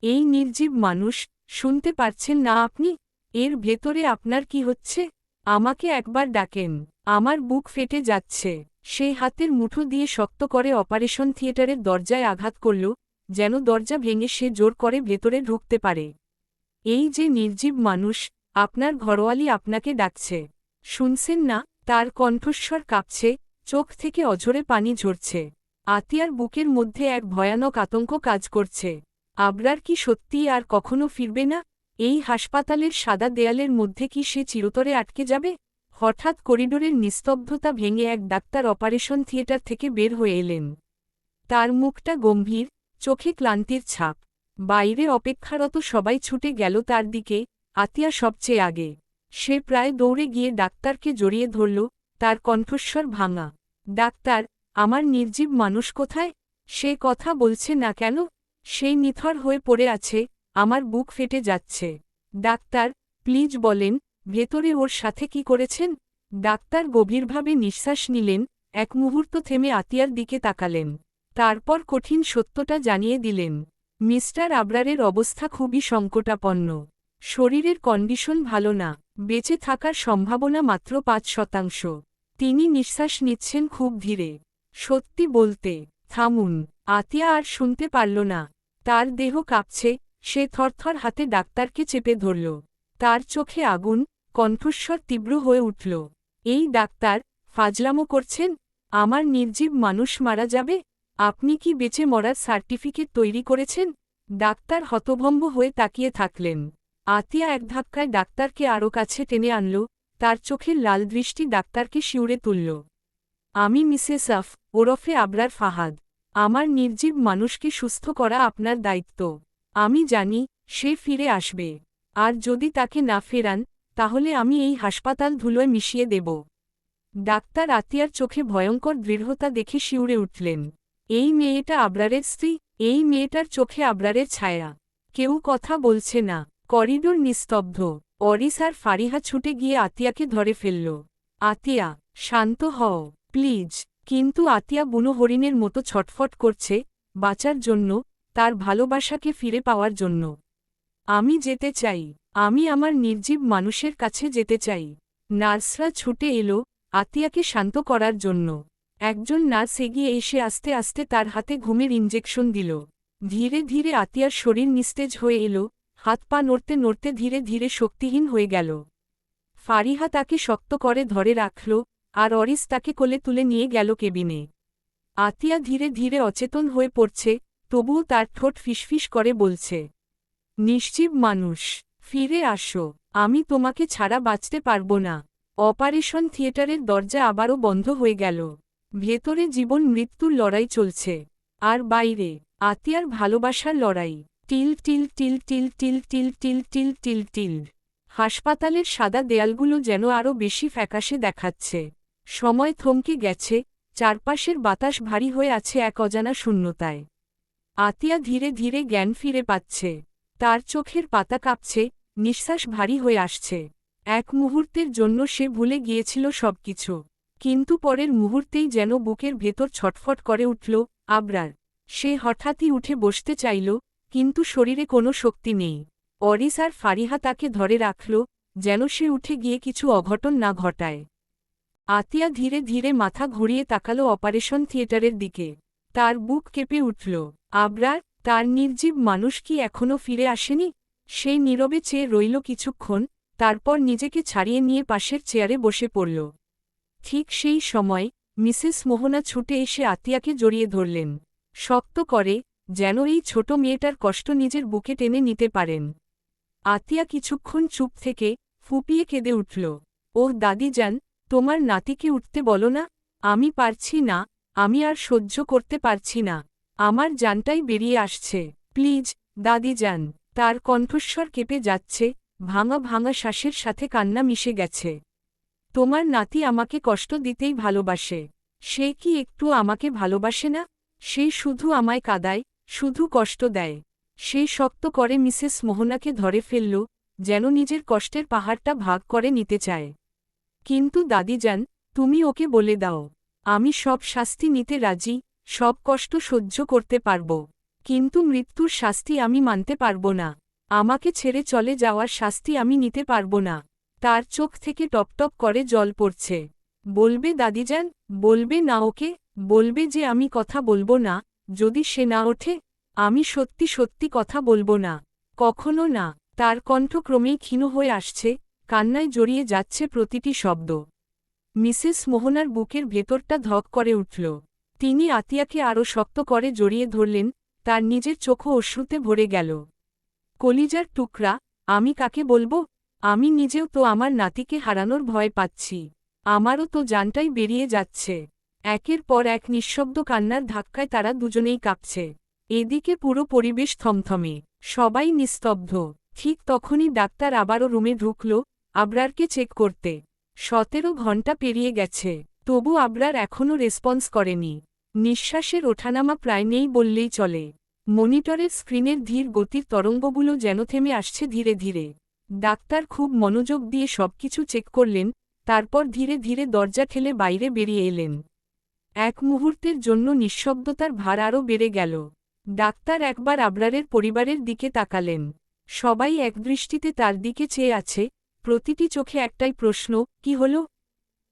এই নির্জীব মানুষ, শুনতে পারছেন না আপনি? এর ভেতরে আপনার কি হচ্ছে? আমাকে একবার ডাকেন, আমার বুক ফেটে যাচ্ছে। সে হাতের মুঠো দিয়ে শক্ত করে অপারেশন থিয়েটারের দরজায় আঘাত করল, যেন দরজা ভেঙে সে জোর করে ভেতরে ঢুকতে পারে। এই যে নির্জীব মানুষ, আপনার ঘরোয়ালি আপনাকে ডাকছে। শুনছেন না? তার কণ্ঠস্বর কাঁপছে, চোখ থেকে অঝরে পানি ঝরছে। আতিয়ার বুকের মধ্যে এক ভয়ানক আতঙ্ক কাজ করছে। আবরার কি সত্যিই আর কখনো ফিরবে না? এই হাসপাতালের সাদা দেয়ালের মধ্যে কি সে চিরতরে আটকে যাবে? হঠাৎ করিডোরের নিস্তব্ধতা ভেঙে এক ডাক্তার অপারেশন থিয়েটার থেকে বের হয়ে এলেন। তার মুখটা গম্ভীর, চোখে ক্লান্তির ছাপ। বাইরে অপেক্ষারত সবাই ছুটে গেল তার দিকে, আতিয়া সবচেয়ে আগে। সে প্রায় দৌড়ে গিয়ে ডাক্তারকে জড়িয়ে ধরল, তার কণ্ঠস্বর ভাঙা। ডাক্তার, আমার নির্জীব মানুষ কোথায়? সে কথা বলছে না কেন? সেই নিথর হয়ে পড়ে আছে, আমার বুক ফেটে যাচ্ছে। ডাক্তার, প্লিজ বলেন, ভেতরে ওর সাথে কি করেছেন? ডাক্তার গভীরভাবে নিঃশ্বাস নিলেন, এক মুহূর্ত থেমে আতিয়ার দিকে তাকালেন। তারপর কঠিন সত্যটা জানিয়ে দিলেন। মিস্টার আবরারের অবস্থা খুবই সংকটাপন্ন। শরীরের কন্ডিশন ভালো না, বেঁচে থাকার সম্ভাবনা মাত্র 5%। তিনি নিঃশ্বাস নিচ্ছেন খুব ধীরে। সত্যি বলতে, থামুন। আতিয়া আর শুনতে পারল না। তার দেহ কাঁপছে, সে থরথর হাতে ডাক্তারকে চেপে ধরল। তার চোখে আগুন, কণ্ঠস্বর তীব্র হয়ে উঠল। এই ডাক্তার, ফাজলামো করছেন? আমার নির্জীব মানুষ মারা যাবে? আপনি কি বেঁচে মরার সার্টিফিকেট তৈরি করেছেন? ডাক্তার হতভম্ব হয়ে তাকিয়ে থাকলেন। আতিয়া এক ধাক্কায় ডাক্তারকে আরও কাছে টেনে আনল, তার চোখের লাল দৃষ্টি ডাক্তারকে শিউরে তুলল। আমি মিসেস আফ, ওরফে আবরার ফাহাদ। আমার নির্জীব মানুষকে সুস্থ করা আপনার দায়িত্ব। আমি জানি, সে ফিরে আসবে। আর যদি তাকে না ফেরান, তাহলে আমি এই হাসপাতাল ধুলোয় মিশিয়ে দেব। ডাক্তার আতিয়ার চোখে ভয়ঙ্কর দৃঢ়তা দেখে শিউরে উঠলেন। এই মেয়েটা আবরারের স্ত্রী, এই মেয়েটার চোখে আবরারের ছায়া। কেউ কথা বলছে না। করিডোর নিস্তব্ধ। অরিস আর ফারিহা ছুটে গিয়ে আতিয়াকে ধরে ফেলল। আতিয়া, শান্ত হও, প্লিজ। কিন্তু আতিয়া বুনো হরিণের মতো ছটফট করছে, বাঁচার জন্য, তার ভালোবাসাকে ফিরে পাওয়ার জন্য। আমি যেতে চাই, আমি আমার নির্জীব মানুষের কাছে যেতে চাই। নার্সরা ছুটে এলো, আতিয়াকে শান্ত করার জন্য। একজন নার্স এগিয়ে এসে আস্তে আস্তে তার হাতে ঘুমের ইঞ্জেকশন দিল। ধীরে ধীরে আতিয়ার শরীর নিস্তেজ হয়ে এলো, হাত পা নড়তে নড়তে ধীরে ধীরে শক্তিহীন হয়ে গেল। ফারিহা তাকে শক্ত করে ধরে রাখল, আর অরিস তাকে কোলে তুলে নিয়ে গেল কেবিনে। আতিয়া ধীরে ধীরে অচেতন হয়ে পড়ছে, তবুও তার ঠোঁট ফিসফিস করে বলছে, নিশ্চীব মানুষ, ফিরে আসো, আমি তোমাকে ছাড়া বাঁচতে পারবো না। অপারেশন থিয়েটারের দরজা আবারও বন্ধ হয়ে গেল। ভেতরে জীবন মৃত্যুর লড়াই চলছে। আর বাইরে আতিয়ার ভালোবাসার লড়াই। Till till till till till till till till till till. হাসপাতালের সাদা দেয়ালগুলো যেন আরও বেশি ফ্যাকাশে দেখাচ্ছে। সময় থমকে গেছে, চারপাশের বাতাস ভারী হয়ে আছে এক অজানা শূন্যতায়। আতিয়া ধীরে ধীরে জ্ঞান ফিরে পাচ্ছে। তার চোখের পাতা কাঁপছে, নিঃশ্বাস ভারী হয়ে আসছে। এক মুহূর্তের জন্য সে ভুলে গিয়েছিল সবকিছু। কিন্তু পরের মুহূর্তেই যেন বুকের ভেতর ছটফট করে উঠল। আবরার। সে হঠাৎই উঠে বসতে চাইল, কিন্তু শরীরে কোনো শক্তি নেই। অরিস আর ফারিহা তাকে ধরে রাখল, যেন সে উঠে গিয়ে কিছু অঘটন না ঘটায়। আতিয়া ধীরে ধীরে মাথা ঘুরিয়ে তাকালো অপারেশন থিয়েটারের দিকে। তার বুক কেঁপে উঠল। আবরার, তার নির্জীব মানুষ কি এখনও ফিরে আসেনি? সেই নীরবে চেয়ে রইল কিছুক্ষণ, তারপর নিজেকে ছাড়িয়ে নিয়ে পাশের চেয়ারে বসে পড়ল। ঠিক সেই সময় মিসেস মোহনা ছুটে এসে আতিয়াকে জড়িয়ে ধরলেন। শক্ত করে, যেন এই ছোট মেয়েটার কষ্ট নিজের বুকে টেনে নিতে পারেন। আতিয়া কিছুক্ষণ চুপ থেকে ফুপিয়ে কেঁদে উঠল। ওহ দাদিজান, তোমার নাতিকে উঠতে বলো না। আমি পারছি না, আমি আর সহ্য করতে পারছি না। আমার জানটাই বেরিয়ে আসছে। প্লিজ, দাদিজান। তার কণ্ঠস্বর কেঁপে যাচ্ছে, ভাঙা ভাঙা শ্বাসের সাথে কান্না মিশে গেছে। তোমার নাতি আমাকে কষ্ট দিতেই ভালোবাসে। সে কি একটু আমাকে ভালোবাসে না? সে শুধু আমায় কাঁদায়, শুধু কষ্ট দেয়। সে শক্ত করে মিসেস মোহনাকে ধরে ফেলল, যেন নিজের কষ্টের পাহাড়টা ভাগ করে নিতে চায়। কিন্তু দাদিজান, তুমি ওকে বলে দাও, আমি সব শাস্তি নিতে রাজি, সব কষ্ট সহ্য করতে পারব। কিন্তু মৃত্যুর শাস্তি আমি মানতে পারব না। আমাকে ছেড়ে চলে যাওয়ার শাস্তি আমি নিতে পারব না। তার চোখ থেকে টপটপ করে জল পড়ছে। বলবে দাদিজান, বলবে না ওকে, বলবে যে আমি কথা বলবো না। যদি সে না ওঠে, আমি সত্যি সত্যি কথা বলবো না। কখনো না। তার কণ্ঠ ক্রমেই ক্ষীণ হয়ে আসছে, কান্নায় জড়িয়ে যাচ্ছে প্রতিটি শব্দ। মিসেস মোহনার বুকের ভেতরটা ধক করে উঠল। তিনি আতিয়াকে আরও শক্ত করে জড়িয়ে ধরলেন, তার নিজের চোখও অশ্রুতে ভরে গেল। কলিজার টুকরা, আমি কাকে বলবো? আমি নিজেও তো আমার নাতিকে হারানোর ভয় পাচ্ছি। আমারও তো জানটাই বেরিয়ে যাচ্ছে। একের পর এক নিঃশব্দ কান্নার ধাক্কায় তারা দুজনেই কাঁপছে। এদিকে পুরো পরিবেশ থমথমে, সবাই নিস্তব্ধ। ঠিক তখনই ডাক্তার আবারও রুমে ঢুকল, আবরারকে চেক করতে। 17 ঘণ্টা পেরিয়ে গেছে, তবু আবরার এখনও রেসপন্স করেনি। নিঃশ্বাসের ওঠানামা প্রায় নেই বললেই চলে। মনিটরের স্ক্রিনের ধীর গতির তরঙ্গগুলো যেন থেমে আসছে ধীরে ধীরে। ডাক্তার খুব মনোযোগ দিয়ে সবকিছু চেক করলেন, তারপর ধীরে ধীরে দরজা ঠেলে বাইরে বেরিয়ে এলেন। এক মুহূর্তের জন্য নিঃশব্দতার ভার আরও বেড়ে গেল। ডাক্তার একবার আবরারের পরিবারের দিকে তাকালেন। সবাই একদৃষ্টিতে তার দিকে চেয়ে আছে, প্রতিটি চোখে একটাই প্রশ্ন, কি হল?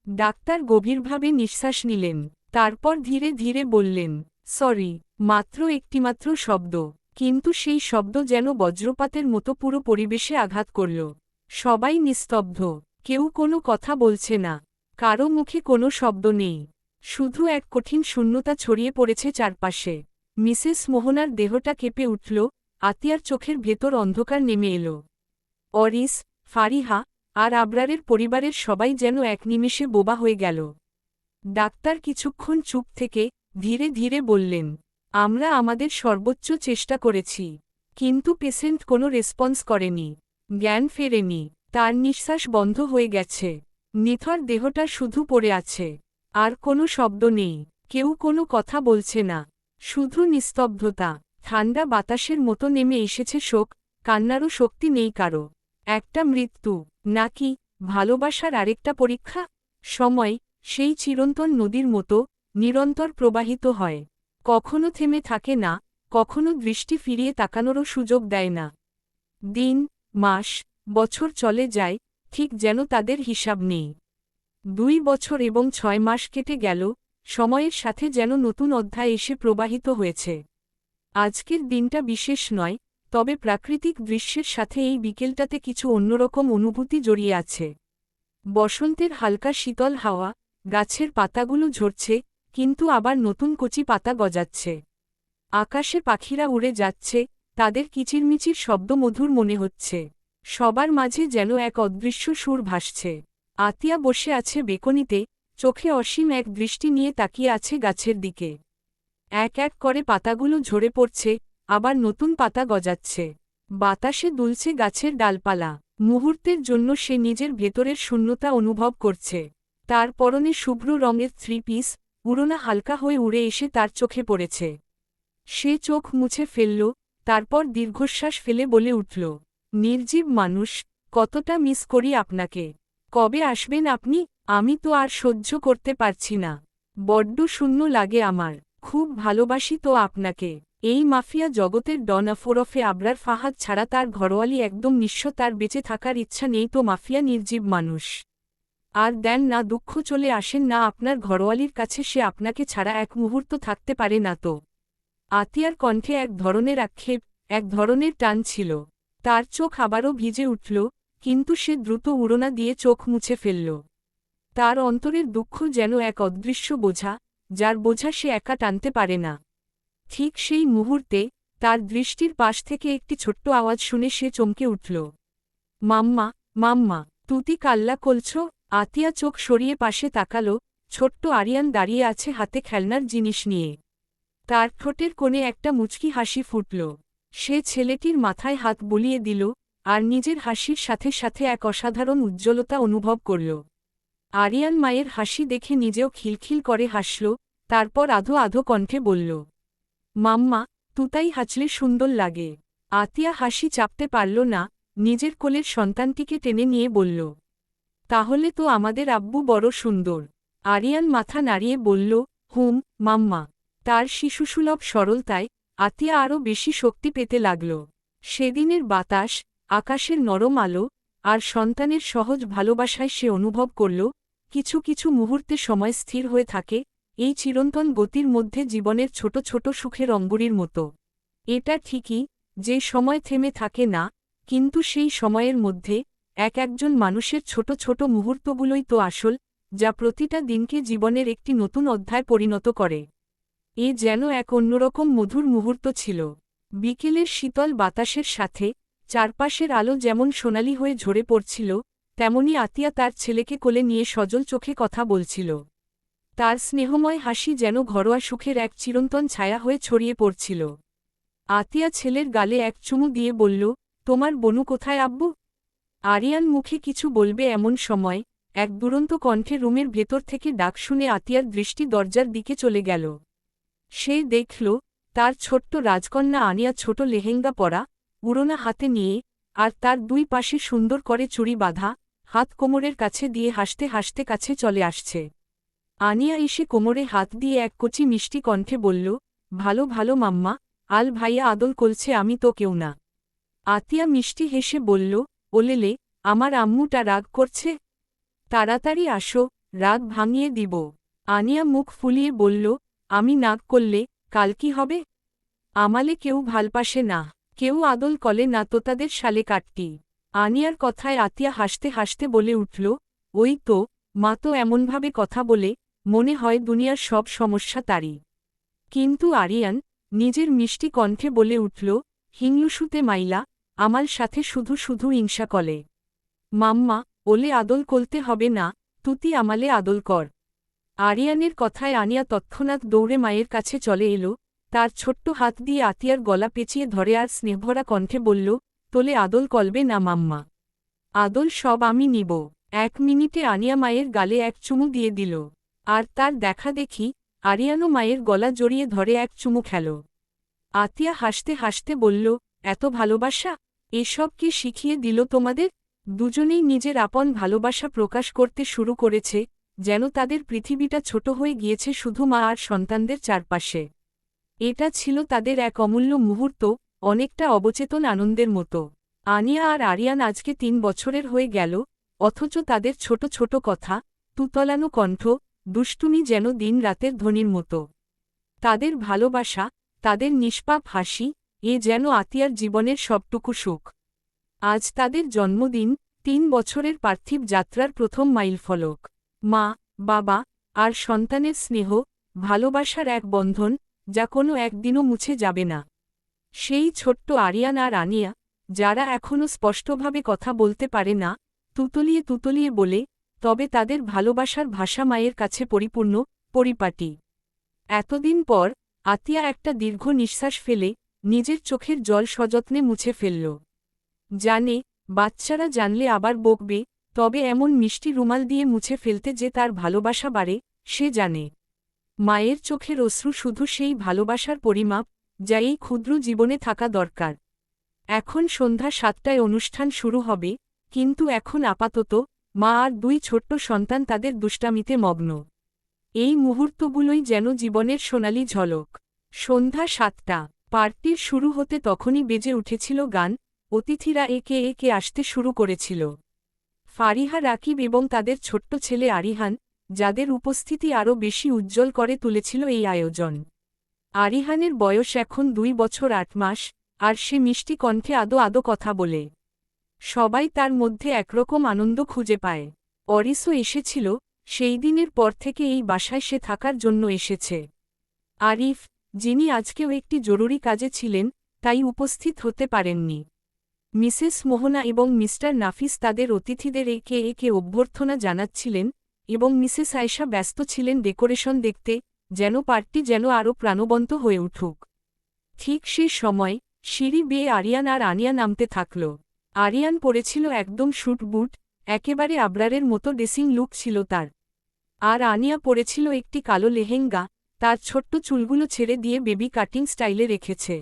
ডাক্তার গভীরভাবে নিঃশ্বাস নিলেন, তারপর ধীরে ধীরে বললেন, সরি। মাত্র একটিমাত্র শব্দ, কিন্তু সেই শব্দ যেন বজ্রপাতের মতো পুরো পরিবেশে আঘাত করল। সবাই নিস্তব্ধ, কেউ কোনো কথা বলছে না, কারো মুখে কোনো শব্দ নেই। শুধু এক কঠিন শূন্যতা ছড়িয়ে পড়েছে চারপাশে। মিসেস মোহনার দেহটা কেঁপে উঠল, আতিয়ার চোখের ভেতর অন্ধকার নেমে এলো। অরিস, ফারিহা আর আবরারের পরিবারের সবাই যেন এক নিমেষে বোবা হয়ে গেল। ডাক্তার কিছুক্ষণ চুপ থেকে ধীরে ধীরে বললেন, আমরা আমাদের সর্বোচ্চ চেষ্টা করেছি, কিন্তু পেশেন্ট কোনো রেসপন্স করেনি। জ্ঞান ফেরেনি, তার নিঃশ্বাস বন্ধ হয়ে গেছে। নিথর দেহটা শুধু পড়ে আছে, আর কোনো শব্দ নেই, কেউ কোনো কথা বলছে না, শুধু নিস্তব্ধতা। ঠান্ডা বাতাসের মতো নেমে এসেছে শোক, কান্নারও শক্তি নেই কারো। একটা মৃত্যু, নাকি ভালোবাসার আরেকটা পরীক্ষা? সময়, সেই চিরন্তন নদীর মতো, নিরন্তর প্রবাহিত হয়। কখনো থেমে থাকে না, কখনো দৃষ্টি ফিরিয়ে তাকানোরও সুযোগ দেয় না। দিন, মাস, বছর চলে যায়, ঠিক যেন তাদের হিসাব নেই। 2 বছর এবং 6 মাস কেটে গেল, সময়ের সাথে যেন নতুন অধ্যায় এসে প্রবাহিত হয়েছে। আজকের দিনটা বিশেষ নয়, তবে প্রাকৃতিক দৃশ্যের সাথে এই বিকেলটাতে কিছু অন্যরকম অনুভূতি জড়িয়ে আছে। বসন্তের হালকা শীতল হাওয়া, গাছের পাতাগুলো ঝরছে, কিন্তু আবার নতুন কচি পাতা গজাচ্ছে। আকাশে পাখিরা উড়ে যাচ্ছে, তাদের কিচিরমিচির শব্দ মধুর মনে হচ্ছে। সবার মাঝে যেন এক অদৃশ্য সুর ভাসছে। আতিয়া বসে আছে বেকনিতে, চোখে অসীম এক দৃষ্টি নিয়ে তাকিয়ে আছে গাছের দিকে। এক এক করে পাতাগুলো ঝরে পড়ছে, আবার নতুন পাতা গজাচ্ছে। বাতাসে দুলছে গাছের ডালপালা। মুহূর্তের জন্য সে নিজের ভেতরের শূন্যতা অনুভব করছে। তার পরনে শুভ্র রঙের থ্রি পিস, উড়োনা হালকা হয়ে উড়ে এসে তার চোখে পড়েছে। সে চোখ মুছে ফেলল, তারপর দীর্ঘশ্বাস ফেলে বলে উঠল, নির্জীব মানুষ, কতটা মিস করি আপনাকে। কবে আসবেন আপনি? আমি তো আর সহ্য করতে পারছি না। বড্ড শূন্য লাগে আমার। খুব ভালোবাসি তো আপনাকে। এই মাফিয়া জগতের ডন ওরফে আবরার ফাহাদ ছাড়া তার ঘরোয়ালি একদম নিঃস্ব। তার বেঁচে থাকার ইচ্ছা নেই তো মাফিয়া নির্জীব মানুষ। আর দেন না দুঃখ, চলে আসেন না আপনার ঘরোয়ালির কাছে। সে আপনাকে ছাড়া এক মুহূর্ত থাকতে পারে না তো। আতিয়ার কণ্ঠে এক ধরনের আক্ষেপ, এক ধরনের টান ছিল। তার চোখ আবারও ভিজে উঠল, কিন্তু সে দ্রুত উড়োনা দিয়ে চোখ মুছে ফেলল। তার অন্তরের দুঃখ যেন এক অদৃশ্য বোঝা, যার বোঝা সে একা টানতে পারে না। ঠিক সেই মুহূর্তে তার দৃষ্টির পাশ থেকে একটি ছোট্ট আওয়াজ শুনে সে চমকে উঠল। মাম্মা, মাম্মা, তুতি কাল্লা কলছ? আতিয়া চোখ সরিয়ে পাশে তাকালো। ছোট্ট আরিয়ান দাঁড়িয়ে আছে হাতে খেলনার জিনিস নিয়ে। তার ঠোঁটের কোণে একটা মুচকি হাসি ফুটল। সে ছেলেটির মাথায় হাত বুলিয়ে দিল, আর নিজের হাসির সাথে সাথে এক অসাধারণ উজ্জ্বলতা অনুভব করল। আরিয়ান মায়ের হাসি দেখে নিজেও খিলখিল করে হাসল, তারপর আধো আধো কণ্ঠে বলল, মাম্মা, তুতাই হাঁচলে সুন্দর লাগে। আতিয়া হাসি চাপতে পারল না, নিজের কোলের সন্তানটিকে টেনে নিয়ে বলল, তাহলে তো আমাদের আব্বু বড় সুন্দর। আরিয়ান মাথা নাড়িয়ে বলল, হুম মাম্মা। তার শিশুসুলভ সরলতায় আতিয়া আরও বেশি শক্তি পেতে লাগল। সেদিনের বাতাস, আকাশের নরম আলো, আর সন্তানের সহজ ভালোবাসায় সে অনুভব করল, কিছু কিছু মুহূর্তে সময় স্থির হয়ে থাকে, এই চিরন্তন গতির মধ্যে জীবনের ছোট ছোট সুখের অঙ্গুরীর মতো। এটা ঠিকই যে সময় থেমে থাকে না, কিন্তু সেই সময়ের মধ্যে একজন মানুষের ছোট ছোট মুহূর্তগুলোই তো আসল, যা প্রতিটা দিনকে জীবনের একটি নতুন অধ্যায় পরিণত করে। এ যেন এক অন্যরকম মধুর মুহূর্ত ছিল। বিকেলের শীতল বাতাসের সাথে চারপাশের আলো যেমন সোনালি হয়ে ঝরে পড়ছিল, তেমনি আতিয়া তার ছেলেকে কোলে নিয়ে সজল চোখে কথা বলছিল। তার স্নেহময় হাসি যেন ঘরোয়া সুখের এক চিরন্তন ছায়া হয়ে ছড়িয়ে পড়ছিল। আতিয়া ছেলের গালে এক চুমু দিয়ে বলল, তোমার বনু কোথায় আব্বু? আরিয়ান মুখে কিছু বলবে এমন সময় এক দুরন্ত কণ্ঠে রুমের ভেতর থেকে ডাক শুনে আতিয়ার দৃষ্টি দরজার দিকে চলে গেল। সে দেখল, তার ছোট্ট রাজকন্যা আনিয়া ছোট লেহেঙ্গা পরা, উড়োনা হাতে নিয়ে, আর তার দুই পাশে সুন্দর করে চুড়ি বাঁধা, হাত কোমরের কাছে দিয়ে হাসতে হাসতে কাছে চলে আসছে। আনিয়া এসে কোমরে হাত দিয়ে এক কচি মিষ্টি কণ্ঠে বলল, ভালো ভালো মাম্মা, আল ভাইয়া আদল করছে, আমি তো কেউ না। আতিয়া মিষ্টি হেসে বলল, ওলেলে, আমার আম্মুটা রাগ করছে? তাড়াতাড়ি আসো, রাগ ভাঙিয়ে দিব। আনিয়া মুখ ফুলিয়ে বলল, আমি নাগ করলে কাল কি হবে? আমালে কেউ ভালবাসে না, কেউ আদল কলে না তো তাদের শালে কাটতি। আনিয়ার কথায় আতিয়া হাসতে হাসতে বলে উঠল, ওই তো, মা তো এমনভাবে কথা বলে, মনে হয় দুনিয়ার সব সমস্যা তারই। কিন্তু আরিয়ান নিজের মিষ্টি কণ্ঠে বলে উঠল, হিংলুসুতে মাইলা, আমার সাথে শুধু শুধু হিংসা কলে। মাম্মা, ওলে আদল করতে হবে না, তুতি আমালে আদল কর। আরিয়ানের কথায় আনিয়া তৎক্ষণাৎ দৌড়ে মায়ের কাছে চলে এলো, তার ছোট্ট হাত দিয়ে আতিয়ার গলা পেঁচিয়ে ধরে আর স্নেহভরা কণ্ঠে বলল, তোলে আদল কলবে না মাম্মা। আদল সব আমি নিব। 1 মিনিটে আনিয়া মায়ের গালে এক চুমু দিয়ে দিল। আর তার দেখা দেখি আরিয়ানও মায়ের গলা জড়িয়ে ধরে এক চুমু খেল। আতিয়া হাসতে হাসতে বলল, এত ভালোবাসা, এসব কি শিখিয়ে দিল তোমাদের? দুজনেই নিজের আপন ভালোবাসা প্রকাশ করতে শুরু করেছে, যেন তাদের পৃথিবীটা ছোট হয়ে গিয়েছে শুধু মা আর সন্তানদের চারপাশে। এটা ছিল তাদের এক অমূল্য মুহূর্ত, অনেকটা অবচেতন আনন্দের মতো। আনিয়া আর আরিয়ান আজকে 3 বছরের হয়ে গেল, অথচ তাদের ছোট ছোট কথা, তুতলানো কণ্ঠ, দুষ্টুমি যেন দিন রাতের ধ্বনির মতো। তাদের ভালোবাসা, তাদের নিষ্পাপ হাসি, এ যেন আতিয়ার জীবনের সবটুকু সুখ। আজ তাদের জন্মদিন, 3 বছরের পার্থিব যাত্রার প্রথম মাইলফলক। মা, বাবা, আর সন্তানের স্নেহ, ভালোবাসার এক বন্ধন, যা কোনো একদিনও মুছে যাবে না। সেই ছোট্ট আরিয়ান আর আনিয়া, যারা এখনও স্পষ্টভাবে কথা বলতে পারে না, তুতলিয়ে তুতলিয়ে বলে, তবে তাদের ভালোবাসার ভাষা মায়ের কাছে পরিপূর্ণ, পরিপাটি। এতদিন পর আতিয়া একটা দীর্ঘ নিঃশ্বাস ফেলে নিজের চোখের জল সযত্নে মুছে ফেলল। জানে, বাচ্চারা জানলে আবার বকবে, তবে এমন মিষ্টি রুমাল দিয়ে মুছে ফেলতে যে তার ভালোবাসা বাড়ে, সে জানে। মায়ের চোখের অশ্রু শুধু সেই ভালোবাসার পরিমাপ, যা এই ক্ষুদ্র জীবনে থাকা দরকার। এখন সন্ধ্যা 7টায় অনুষ্ঠান শুরু হবে, কিন্তু এখন আপাতত মা আর 2 ছোট্ট সন্তান তাদের দুষ্টামিতে মগ্ন। এই মুহূর্তগুলোই যেন জীবনের সোনালি ঝলক। সন্ধ্যা 7টা, পার্টির শুরু হতে তখনই বেজে উঠেছিল গান, অতিথিরা একে একে আসতে শুরু করেছিল। ফারিহা, রাকিব এবং তাদের ছোট্ট ছেলে আরিহান, যাদের উপস্থিতি আরও বেশি উজ্জ্বল করে তুলেছিল এই আয়োজন। আরিহানের বয়স এখন 2 বছর 8 মাস, আর সে মিষ্টি কণ্ঠে আদো আদো কথা বলে। সবাই তার মধ্যে একরকম আনন্দ খুঁজে পায়। অরিসও এসেছিল, সেই দিনের পর থেকে এই বাসায় সে থাকার জন্য এসেছে। আরিফ, যিনি আজকেও একটি জরুরি কাজে ছিলেন, তাই উপস্থিত হতে পারেননি। মিসেস মোহনা এবং মিস্টার নাফিস তাদের অতিথিদের একে একে অভ্যর্থনা জানাচ্ছিলেন, এবং মিসেস আয়েশা ব্যস্ত ছিলেন ডেকোরেশন দেখতে, যেন পার্টি যেন আরও প্রাণবন্ত হয়ে উঠুক। ঠিক সেই সময় সিঁড়ি বেয়ে আরিয়ান আর আনিয়া নামতে থাকল। আরিয়ান পরেছিল একদম শুট বুট, একেবারে আবরারের মতো ড্রেসিং লুক ছিল তার। আর আনিয়া পরেছিল একটি কালো লেহেঙ্গা, তার ছোট্ট চুলগুলো ছেড়ে দিয়ে বেবি কাটিং স্টাইলে রেখেছে।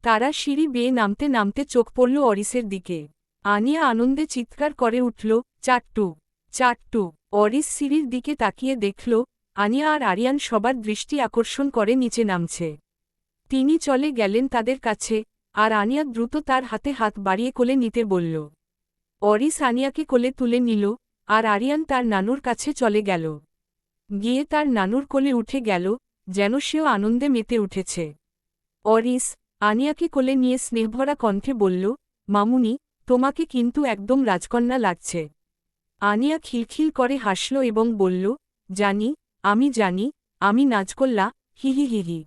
তারা সিঁড়ি বেয়ে নামতে নামতে চোখ পড়ল অরিসের দিকে। আনিয়া আনন্দে চিৎকার করে উঠল, চাট্টু, চাট্টু। অরিস সিঁড়ির দিকে তাকিয়ে দেখল, আনিয়া আর আরিয়ান সবার দৃষ্টি আকর্ষণ করে নিচে নামছে। তিনি চলে গেলেন তাদের কাছে, আর আনিয়া দ্রুত তার হাতে হাত বাড়িয়ে কোলে নিতে বলল। অরিস আনিয়াকে কোলে তুলে নিল, আর আরিয়ান তার নানুর কাছে চলে গেল। গিয়ে তার নানুর কোলে উঠে গেল, যেন সেও আনন্দে মেতে উঠেছে। অরিস আনিয়াকে কোলে নিয়ে স্নেহভরা কণ্ঠে বলল, মামুনি, তোমাকে কিন্তু একদম রাজকন্যা লাগছে। আনিয়া খিলখিল করে হাসল এবং বলল, জানি, আমি জানি, আমি নাজকল্লা, হিহি হিহি।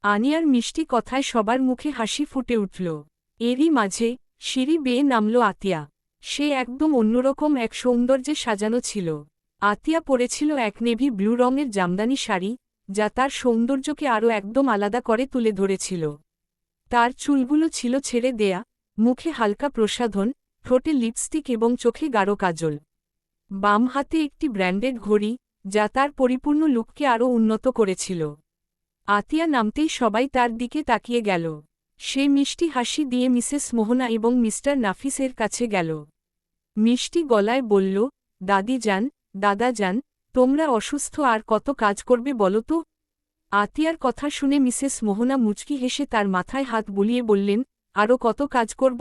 আনিয়ার মিষ্টি কথায় সবার মুখে হাসি ফুটে উঠল। এরই মাঝে সিঁড়ি বেয়ে নামল আতিয়া। সে একদম অন্যরকম এক সৌন্দর্যে সাজানো ছিল। আতিয়া পরেছিল এক নেভি ব্লু রঙের জামদানি শাড়ি, যা তার সৌন্দর্যকে আরও একদম আলাদা করে তুলে ধরেছিল। তার চুলগুলো ছিল ছেড়ে দেয়া, মুখে হালকা প্রসাধন, ঠোঁটে লিপস্টিক এবং চোখে গাঢ় কাজল। বাম হাতে একটি ব্র্যান্ডেড ঘড়ি, যা তার পরিপূর্ণ লুককে আরও উন্নত করেছিল। আতিয়া নামতেই সবাই তার দিকে তাকিয়ে গেল। সে মিষ্টি হাসি দিয়ে মিসেস মোহনা এবং মিস্টার নাফিসের কাছে গেল। মিষ্টি গলায় বলল, দাদি যান, দাদা যান, তোমরা অসুস্থ আর কত কাজ করবে বলো তো? আতিয়ার কথা শুনে মিসেস মোহনা মুচকি হেসে তার মাথায় হাত বুলিয়ে বললেন, আরও কত কাজ করব?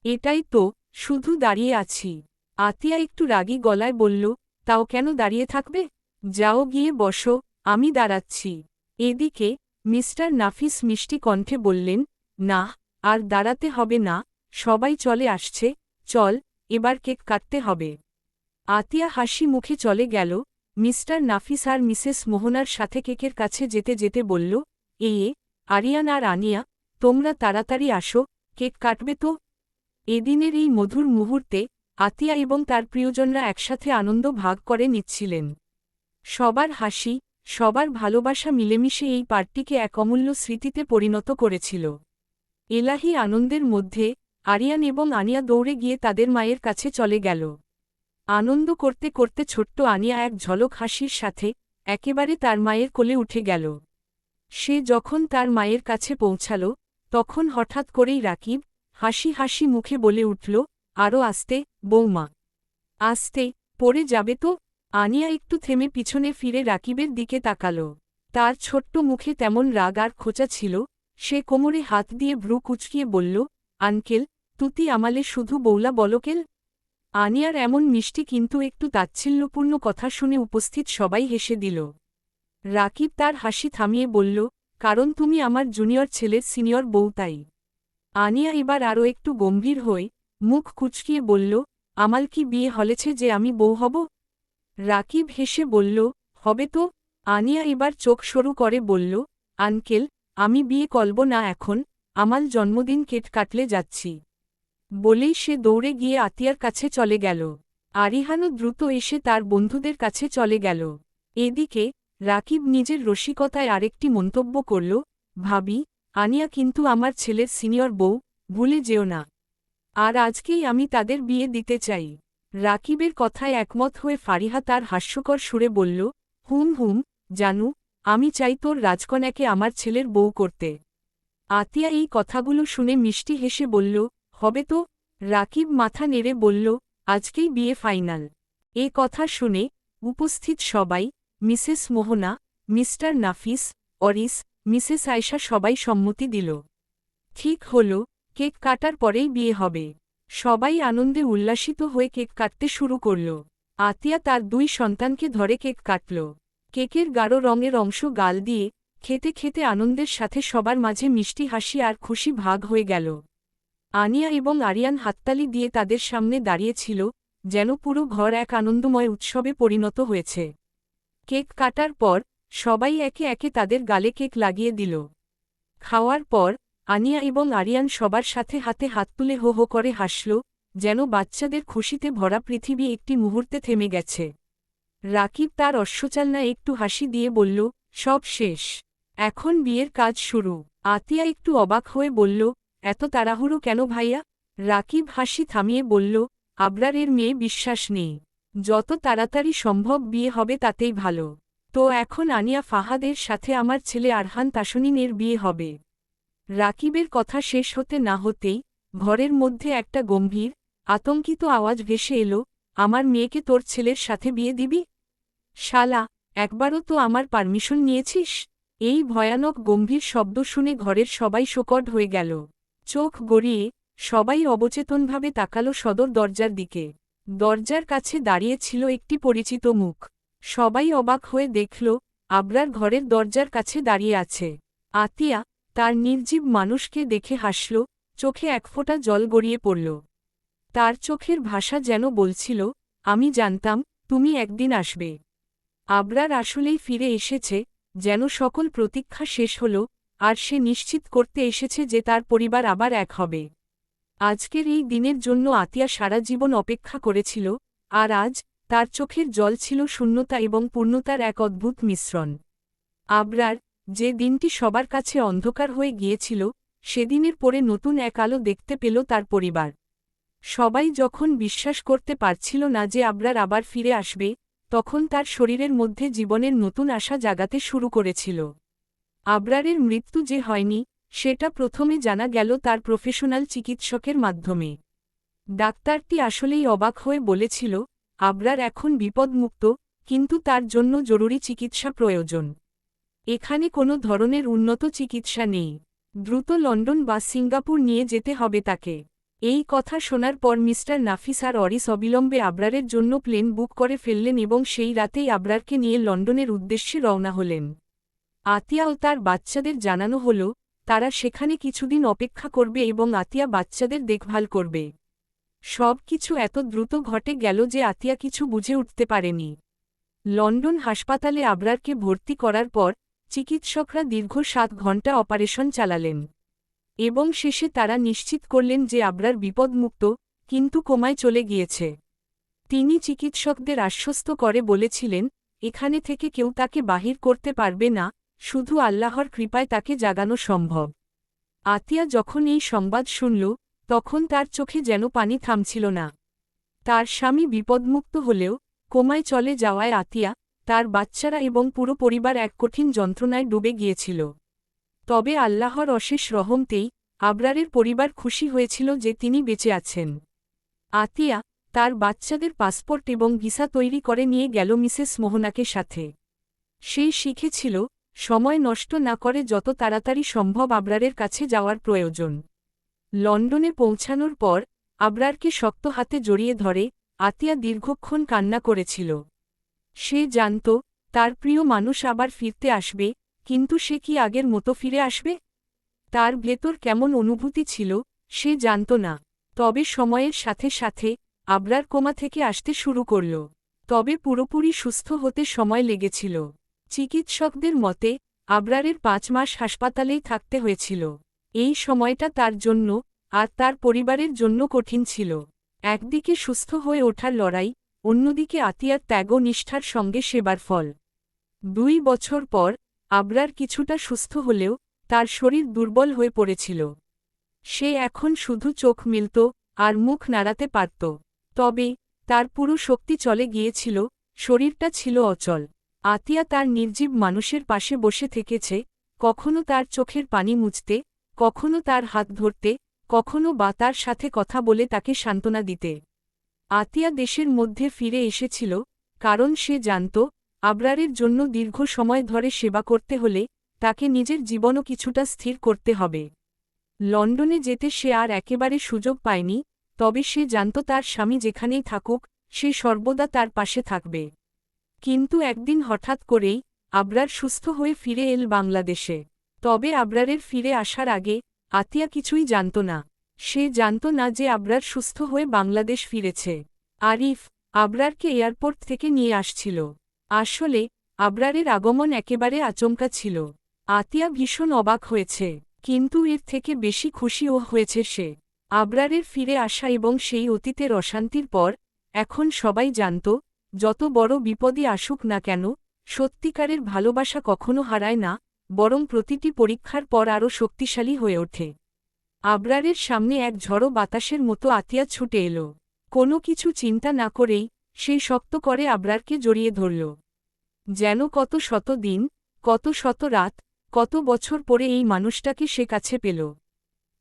এটাই তো, শুধু দাঁড়িয়ে আছি। আতিয়া একটু রাগী গলায় বলল, তাও কেন দাঁড়িয়ে থাকবে? যাও গিয়ে বসো, আমি দাঁড়াচ্ছি। এদিকে মিস্টার নাফিস মিষ্টি কণ্ঠে বললেন, না, আর দাঁড়াতে হবে না, সবাই চলে আসছে, চল, এবার কেক কাটতে হবে। আতিয়া হাসি মুখে চলে গেল। মিস্টার নাফিস আর মিসেস মোহনার সাথে কেকের কাছে যেতে যেতে বলল, আরিয়ান আর আনিয়া, তোমরা তাড়াতাড়ি আসো, কেক কাটবে তো। এদিনের এই মধুর মুহূর্তে আতিয়া এবং তার প্রিয়জনরা একসাথে আনন্দ ভাগ করে নিচ্ছিলেন। সবার হাসি, সবার ভালোবাসা মিলেমিশে এই পার্টিকে এক অমূল্য স্মৃতিতে পরিণত করেছিল। এলাহি আনন্দের মধ্যে আরিয়ান এবং আনিয়া দৌড়ে গিয়ে তাদের মায়ের কাছে চলে গেল। আনন্দ করতে করতে ছোট্ট আনিয়া এক ঝলক হাসির সাথে একেবারে তার মায়ের কোলে উঠে গেল। সে যখন তার মায়ের কাছে পৌঁছাল, তখন হঠাৎ করেই রাকিব হাসি হাসি মুখে বলে উঠল, আরও আস্তে, বৌমা। আস্তে, পড়ে যাবে তো। আনিয়া একটু থেমে পিছনে ফিরে রাকিবের দিকে তাকাল। তার ছোট্ট মুখে তেমন রাগ আর খোঁচা ছিল। সে কোমরে হাত দিয়ে ভ্রু কুচকিয়ে বলল, আঙ্কেল, তুতি আমালে শুধু বৌলা বলকেল। আনিয়ার এমন মিষ্টি কিন্তু একটু তাচ্ছিল্যপূর্ণ কথা শুনে উপস্থিত সবাই হেসে দিল। রাকিব তার হাসি থামিয়ে বলল, কারণ তুমি আমার জুনিয়র ছেলের সিনিয়র বউ তাই। আনিয়া এবার আরও একটু গম্ভীর হয়ে মুখ কুচকিয়ে বলল, আমাল কি বিয়ে হলেছে যে আমি বউ হব? রাকিব হেসে বলল, হবে তো। আনিয়া এবার চোখ সরু করে বলল, আঙ্কেল, আমি বিয়ে করব না এখন, আমার জন্মদিন কেক কাটলে যাচ্ছি। বলেই সে দৌড়ে গিয়ে আতিয়ার কাছে চলে গেল। আরিহানও দ্রুত এসে তার বন্ধুদের কাছে চলে গেল। এদিকে রাকিব নিজের রসিকতায় আরেকটি মন্তব্য করল, ভাবি, আনিয়া কিন্তু আমার ছেলের সিনিয়র বউ, ভুলে যেও না। আর আজকেই আমি তাদের বিয়ে দিতে চাই। রাকিবের কথায় একমত হয়ে ফারিহা তার হাস্যকর সুরে বলল, হুম, জানু, আমি চাই তোর রাজকন্যাকে আমার ছেলের বউ করতে। আতিয়া এই কথাগুলো শুনে মিষ্টি হেসে বলল, হবে তো। রাকিব মাথা নেড়ে বলল, আজকেই বিয়ে ফাইনাল। এ কথা শুনে উপস্থিত সবাই, মিসেস মোহনা, মিস্টার নাফিস, অরিস, মিসেস আয়শা সবাই সম্মতি দিল। ঠিক হল, কেক কাটার পরেই বিয়ে হবে। সবাই আনন্দে উল্লাসিত হয়ে কেক কাটতে শুরু করল। আতিয়া তার 2 সন্তানকে ধরে কেক কাটল। কেকের গাঢ় রঙের অংশ গাল দিয়ে খেতে খেতে আনন্দের সাথে সবার মাঝে মিষ্টি হাসি আর খুশি ভাগ হয়ে গেল। আনিয়া এবং আরিয়ান হাততালি দিয়ে তাদের সামনে দাঁড়িয়েছিল, যেন পুরো ঘর এক আনন্দময় উৎসবে পরিণত হয়েছে। কেক কাটার পর সবাই একে একে তাদের গালে কেক লাগিয়ে দিল। খাওয়ার পর আনিয়া এবং আরিয়ান সবার সাথে হাতে হাত তুলে হো হো করে হাসল, যেন বাচ্চাদের খুশিতে ভরা পৃথিবী একটি মুহূর্তে থেমে গেছে। রাকিব তার অশ্বচালনায় একটু হাসি দিয়ে বলল, সব শেষ, এখন বিয়ের কাজ শুরু। আতিয়া একটু অবাক হয়ে বলল, এত তাড়াহুড়ো কেন ভাইয়া? রাকিব হাসি থামিয়ে বলল, আবরারের মেয়ে বিশ্বাস নেই, যত তাড়াতাড়ি সম্ভব বিয়ে হবে তাতেই ভালো। তো এখন আনিয়া ফাহাদের সাথে আমার ছেলে আরহান তাসনিনের বিয়ে হবে। রাকিবের কথা শেষ হতে না হতেই ঘরের মধ্যে একটা গম্ভীর, আতঙ্কিত আওয়াজ ভেসে এলো, আমার মেয়েকে তোর ছেলের সাথে বিয়ে দিবি? শালা, একবারও তো আমার পারমিশন নিয়েছিস? এই ভয়ানক গম্ভীর শব্দ শুনে ঘরের সবাই শোকড হয়ে গেল। চোখ গড়িয়ে সবাই অবচেতনভাবে তাকালো সদর দরজার দিকে। দরজার কাছে দাঁড়িয়ে ছিল একটি পরিচিত মুখ। সবাই অবাক হয়ে দেখল, আবরার ঘরের দরজার কাছে দাঁড়িয়ে আছে। আতিয়া তার নির্জীব মানুষকে দেখে হাসল, চোখে এক ফোঁটা জল গড়িয়ে পড়ল। তার চোখের ভাষা যেন বলছিল, আমি জানতাম তুমি একদিন আসবে। আবরার আসলেই ফিরে এসেছে, যেন সকল প্রতীক্ষা শেষ হল, আর সে নিশ্চিত করতে এসেছে যে তার পরিবার আবার এক হবে। আজকের এই দিনের জন্য আতিয়া সারা জীবন অপেক্ষা করেছিল, আর আজ তার চোখের জল ছিল শূন্যতা এবং পূর্ণতার এক অদ্ভুত মিশ্রণ। আবরার, যে দিনটি সবার কাছে অন্ধকার হয়ে গিয়েছিল, সেদিনের পরে নতুন এক আলো দেখতে পেল তার পরিবার। সবাই যখন বিশ্বাস করতে পারছিল না যে আবরার আবার ফিরে আসবে, তখন তার শরীরের মধ্যে জীবনের নতুন আশা জাগাতে শুরু করেছিল। আবরারের মৃত্যু যে হয়নি, সেটা প্রথমে জানা গেল তার প্রফেশনাল চিকিৎসকের মাধ্যমে। ডাক্তারটি আসলেই অবাক হয়ে বলেছিল, আবরার এখন বিপদমুক্ত, কিন্তু তার জন্য জরুরি চিকিৎসা প্রয়োজন। এখানে কোনো ধরনের উন্নত চিকিৎসা নেই, দ্রুত লন্ডন বা সিঙ্গাপুর নিয়ে যেতে হবে তাকে। এই কথা শোনার পর মিস্টার নাফিস আর অরিস অবিলম্বে আবরারের জন্য প্লেন বুক করে ফেললেন এবং সেই রাতেই আবরারকে নিয়ে লন্ডনের উদ্দেশ্যে রওনা হলেন। আতিয়া ও তার বাচ্চাদের জানানো হল, তারা সেখানে কিছুদিন অপেক্ষা করবে এবং আতিয়া বাচ্চাদের দেখভাল করবে। সব কিছু এত দ্রুত ঘটে গেল যে আতিয়া কিছু বুঝে উঠতে পারেনি। লন্ডন হাসপাতালে আবরারকে ভর্তি করার পর চিকিৎসকরা দীর্ঘ 7 ঘণ্টা অপারেশন চালালেন এবং শেষে তারা নিশ্চিত করলেন যে আবরার বিপদমুক্ত, কিন্তু কোমায় চলে গিয়েছে। তিনি চিকিৎসকদের আশ্বস্ত করে বলেছিলেন, এখানে থেকে কেউ তাকে বাহির করতে পারবে না, শুধু আল্লাহর কৃপায় তাকে জাগানো সম্ভব। আতিয়া যখন এই সংবাদ শুনল, তখন তার চোখে যেন পানি থামছিল না। তার স্বামী বিপদমুক্ত হলেও কোমায় চলে যাওয়ায় আতিয়া, তার বাচ্চারা এবং পুরো পরিবার এক কঠিন যন্ত্রণায় ডুবে গিয়েছিল। তবে আল্লাহর অশেষ রহমতেই আবরারের পরিবার খুশি হয়েছিল যে তিনি বেঁচে আছেন। আতিয়া তার বাচ্চাদের পাসপোর্ট এবং ভিসা তৈরি করে নিয়ে গেল মিসেস মোহনাকে সাথে। সে শিখেছিল, সময় নষ্ট না করে যত তাড়াতাড়ি সম্ভব আবরারের কাছে যাওয়ার প্রয়োজন। লন্ডনে পৌঁছানোর পর আবরারকে শক্ত হাতে জড়িয়ে ধরে আতিয়া দীর্ঘক্ষণ কান্না করেছিল। সে জানত, তার প্রিয় মানুষ আবার ফিরতে আসবে, কিন্তু সে কি আগের মতো ফিরে আসবে? তার ভেতর কেমন অনুভূতি ছিল, সে জানত না। তবে সময়ের সাথে সাথে আবরার কোমা থেকে আসতে শুরু করল। তবে পুরোপুরি সুস্থ হতে সময় লেগেছিল। চিকিৎসকদের মতে আবরারের 5 মাস হাসপাতালেই থাকতে হয়েছিল। এই সময়টা তার জন্য আর তার পরিবারের জন্য কঠিন ছিল। একদিকে সুস্থ হয়ে ওঠার লড়াই, অন্যদিকে আতিয়ার ত্যাগ ও নিষ্ঠার সঙ্গে সেবার ফল। 2 বছর পর আবরার কিছুটা সুস্থ হলেও তার শরীর দুর্বল হয়ে পড়েছিল। সে এখন শুধু চোখ মেলত আর মুখ নাড়াতে পারত। তবে তার পুরো শক্তি চলে গিয়েছিল, শরীরটা ছিল অচল। আতিয়া তার নির্জীব মানুষের পাশে বসে থেকেছে, কখনো তার চোখের পানি মুছতে, কখনো তার হাত ধরতে, কখনো বা তার সাথে কথা বলে তাকে সান্ত্বনা দিতে। আতিয়া দেশের মধ্যে ফিরে এসেছিল, কারণ সে জানত আবরারের জন্য দীর্ঘ সময় ধরে সেবা করতে হলে তাকে নিজের জীবনও কিছুটা স্থির করতে হবে। লন্ডনে যেতে সে আর একেবারে সুযোগ পায়নি, তবে সে জানত তার স্বামী যেখানেই থাকুক সে সর্বদা তার পাশে থাকবে। কিন্তু একদিন হঠাৎ করেই আবরার সুস্থ হয়ে ফিরে এল বাংলাদেশে। তবে আবরারের ফিরে আসার আগে আতিয়া কিছুই জানত না। সে জানত না যে আবরার সুস্থ হয়ে বাংলাদেশ ফিরেছে। আরিফ আবরারকে এয়ারপোর্ট থেকে নিয়ে আসছিল। আসলে আবরারের আগমন একেবারে আচমকা ছিল। আতিয়া ভীষণ অবাক হয়েছে, কিন্তু এর থেকে বেশি খুশিও হয়েছে সে। আবরারের ফিরে আসা এবং সেই অতীতের অশান্তির পর এখন সবাই জানত, যত বড় বিপদই আসুক না কেন, সত্যিকারের ভালোবাসা কখনো হারায় না, বরং প্রতিটি পরীক্ষার পর আরও শক্তিশালী হয়ে ওঠে। আবরারের সামনে এক ঝড়ো বাতাসের মতো আতিয়া ছুটে এলো। কোনো কিছু চিন্তা না করেই সে শক্ত করে আবরারকে জড়িয়ে ধরল। যেন কত শত দিন, কত শত রাত, কত বছর পরে এই মানুষটাকে সে কাছে পেল।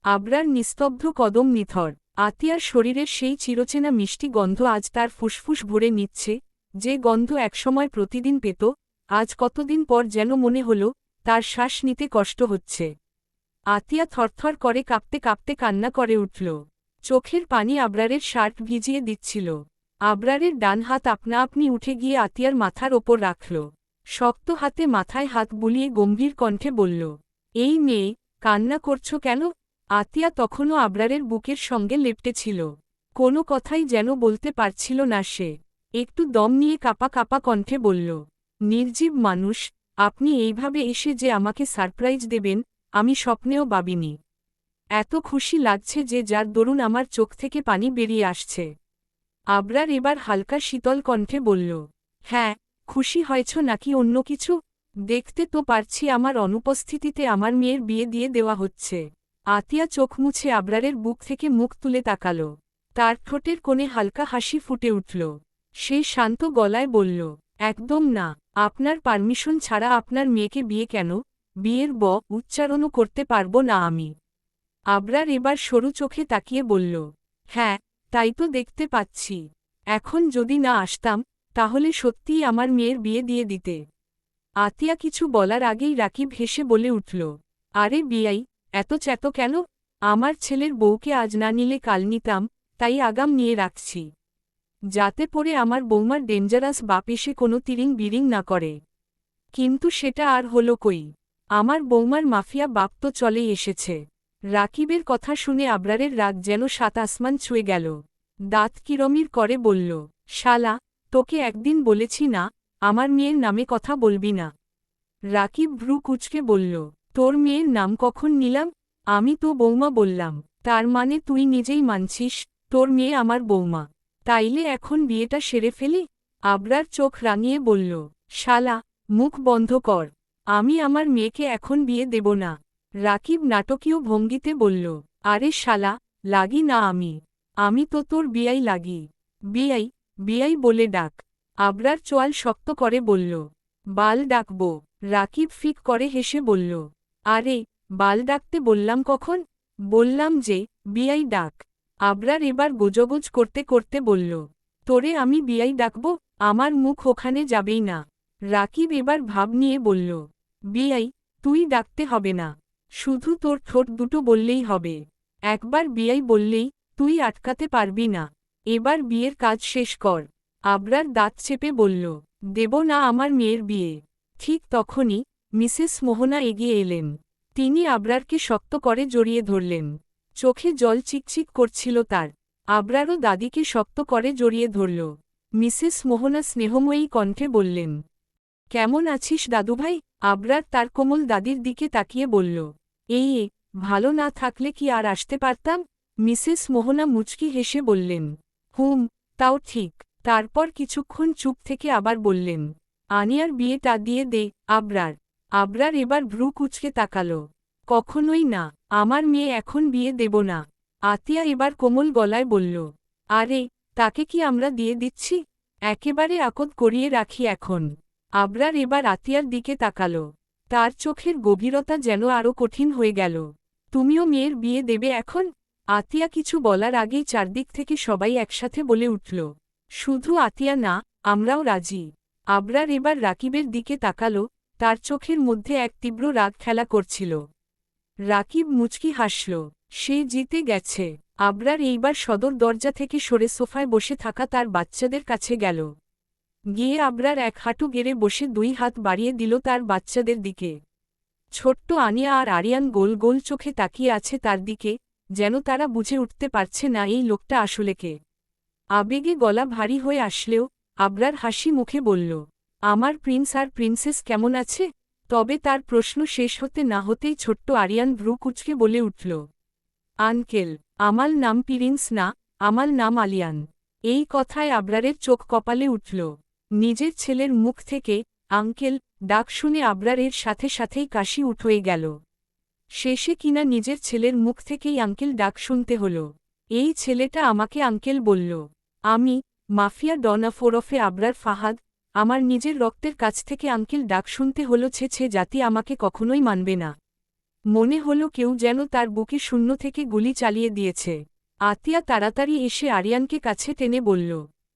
আবরার নিস্তব্ধ কদম নিথর। আতিয়ার শরীরের সেই চিরচেনা মিষ্টি গন্ধ আজ তার ফুসফুস ভরে নিচ্ছে, যে গন্ধ একসময় প্রতিদিন পেত, আজ কতদিন পর যেন মনে হল তার শ্বাস নিতে কষ্ট হচ্ছে। আতিয়া থরথর করে কাঁপতে কাঁপতে কান্না করে উঠল। চোখের পানি আবরারের শার্ট ভিজিয়ে দিচ্ছিল। আবরারের ডান হাত আপনা আপনি উঠে গিয়ে আতিয়ার মাথার ওপর রাখল। শক্ত হাতে মাথায় হাত বুলিয়ে গম্ভীর কণ্ঠে বলল, এই মেয়ে, কান্না করছ কেন? আতিয়া তখনও আবরারের বুকের সঙ্গে লেপ্টে ছিল। কোনো কথাই যেন বলতে পারছিল না সে। একটু দম নিয়ে কাঁপা কাঁপা কণ্ঠে বলল, নির্জীব মানুষ, আপনি এইভাবে এসে যে আমাকে সারপ্রাইজ দেবেন আমি স্বপ্নেও ভাবিনি। এত খুশি লাগছে যে যার দরুন আমার চোখ থেকে পানি বেরিয়ে আসছে। আবরার এবার হালকা শীতল কণ্ঠে বলল, হ্যাঁ, খুশি হয়েছ নাকি অন্য কিছু? দেখতে তো পারছি আমার অনুপস্থিতিতে আমার মেয়ের বিয়ে দিয়ে দেওয়া হচ্ছে। আতিয়া চোখ মুছে আবরারের বুক থেকে মুখ তুলে তাকাল। তার ঠোঁটের কোণে হালকা হাসি ফুটে উঠল। সে শান্ত গলায় বলল, একদম না, আপনার পারমিশন ছাড়া আপনার মেয়েকে বিয়ে কেন? বিয়ের উচ্চারণও করতে পারব না আমি। আবরার এবার সরু চোখে তাকিয়ে বলল, হ্যাঁ, তাই তো দেখতে পাচ্ছি। এখন যদি না আসতাম তাহলে সত্যিই আমার মেয়ের বিয়ে দিয়ে দিতে। আতিয়া কিছু বলার আগেই রাকিব হেসে বলে উঠল, আরে বিয়াই, এত চ্যাত কেন? আমার ছেলের বউকে আজ না নিলে কাল নিতাম, তাই আগাম নিয়ে রাখছি, যাতে পরে আমার বৌমার ডেঞ্জারাস বাপ এসে কোনো তিরিং বিরিং না করে। কিন্তু সেটা আর হলো কই? আমার বৌমার মাফিয়া বাপ তো চলেই এসেছে। রাকিবের কথা শুনে আবরারের রাগ যেন সাত আসমান ছুঁয়ে গেল। দাঁত কিরমির করে বলল, শালা, তোকে একদিন বলেছি না আমার মেয়ের নামে কথা বলবি না? রাকিব ভ্রু কুঁচকে বলল, তোর মেয়ের নাম কখন নিলাম? আমি তো বৌমা বললাম। তার মানে তুই নিজেই মানছিস তোর মেয়ে আমার বৌমা? তাইলে এখন বিয়েটা সেরে ফেলি? আবরার চোখ রাঙিয়ে বলল, শালা, মুখ বন্ধ কর, আমি আমার মেয়েকে এখন বিয়ে দেব না। রাকিব নাটকীয় ভঙ্গিতে বলল, আরে শালা, লাগি না আমি তো তোর বিয়াই লাগি। বিয়াই, বিয়াই বলে ডাক। আবরার চোয়াল শক্ত করে বলল, বাল ডাকব। রাকিব ফিক করে হেসে বলল, আরে, বাল ডাকতে বললাম কখন? বললাম যে বিয়াই ডাক। আবরার এবার গোজগোজ করতে করতে বলল, তোরে আমি বিয়াই ডাকব? আমার মুখ ওখানে যাবেই না। রাকিব এবার ভাব নিয়ে বলল, বিয়াই, তুই ডাকতে হবে না, শুধু তোর ঠোঁট দুটো বললেই হবে। একবার বিয়াই বললেই তুই আটকাতে পারবি না। এবার বিয়ের কাজ শেষ কর। আবরার দাঁত চেপে বলল, দেব না আমার মেয়ের বিয়ে। ঠিক তখনই মিসেস মোহনা এগিয়ে এলেন। তিনি আবরারকে শক্ত করে জড়িয়ে ধরলেন। চোখে জল চিকচিক করছিল তার। আবরারও দাদিকে শক্ত করে জড়িয়ে ধরল। মিসেস মোহনা স্নেহময়ী কণ্ঠে বললেন, কেমন আছিস দাদুভাই? আবরার তার কোমল দাদির দিকে তাকিয়ে বলল, এই ভালো না থাকলে কি আর আসতে পারতাম? মিসেস মোহনা মুচকি হেসে বললেন। তাও ঠিক। তারপর কিছুক্ষণ চুপ থেকে আবার বললেন, আনিয়ার বিয়েটা দিয়ে দে। আবরার আবরার এবার ভ্রু কুঁচকে তাকাল। কখনোই না, আমার মেয়ে এখন বিয়ে দেব না। আতিয়া এবার কোমল গলায় বলল, আরে তাকে কি আমরা দিয়ে দিচ্ছি? একেবারে আকদ করিয়ে রাখি এখন। আবরার এবার আতিয়ার দিকে তাকাল। তার চোখের গভীরতা যেন আরও কঠিন হয়ে গেল। তুমিও মেয়ের বিয়ে দেবে এখন? আতিয়া কিছু বলার আগেই চারদিক থেকে সবাই একসাথে বলে উঠল, শুধু আতিয়া না, আমরাও রাজি। আবরার এবার রাকিবের দিকে তাকাল, তার চোখের মধ্যে এক তীব্র রাগ খেলা করছিল। রাকিব মুচকি হাসল, সে জিতে গেছে। আবরার এইবার সদর দরজা থেকে সরে সোফায় বসে থাকা তার বাচ্চাদের কাছে গেল। গিয়ে আবরার এক হাঁটু গেড়ে বসে দুই হাত বাড়িয়ে দিল তার বাচ্চাদের দিকে। ছোট্ট আনিয়া আর আরিয়ান গোল গোল চোখে তাকিয়ে আছে তার দিকে, যেন তারা বুঝে উঠতে পারছে না এই লোকটা আসলে কে। আবেগে গলা ভারী হয়ে আসলেও আবরার হাসি মুখে বলল, আমার প্রিন্স আর প্রিন্সেস কেমন আছে? তবে তার প্রশ্ন শেষ হতে না হতেই ছোট্ট আরিয়ান ভ্রু কুঁচকে বলে উঠল, আঙ্কেল, আমার নাম প্রিন্স না, আমার নাম আলিয়ান। এই কথায় আবরারের চোখ কপালে উঠল। নিজের ছেলের মুখ থেকে আঙ্কেল ডাক শুনে আবরারের সাথে সাথেই কাশি উঠে গেল। শেষে কিনা নিজের ছেলের মুখ থেকেই আঙ্কেল ডাক শুনতে হল। এই ছেলেটা আমাকে আঙ্কেল বলল। আমি মাফিয়া ডন ওরফে আবরার ফাহাদ, আমার নিজের রক্তের কাছ থেকে আঙ্কেল ডাক শুনতে হল। ছে জাতি আমাকে কখনোই মানবে না। মনে হলো কেউ যেন তার বুকে শূন্য থেকে গুলি চালিয়ে দিয়েছে। আতিয়া তাড়াতাড়ি এসে আরিয়ানকে কাছে টেনে বলল,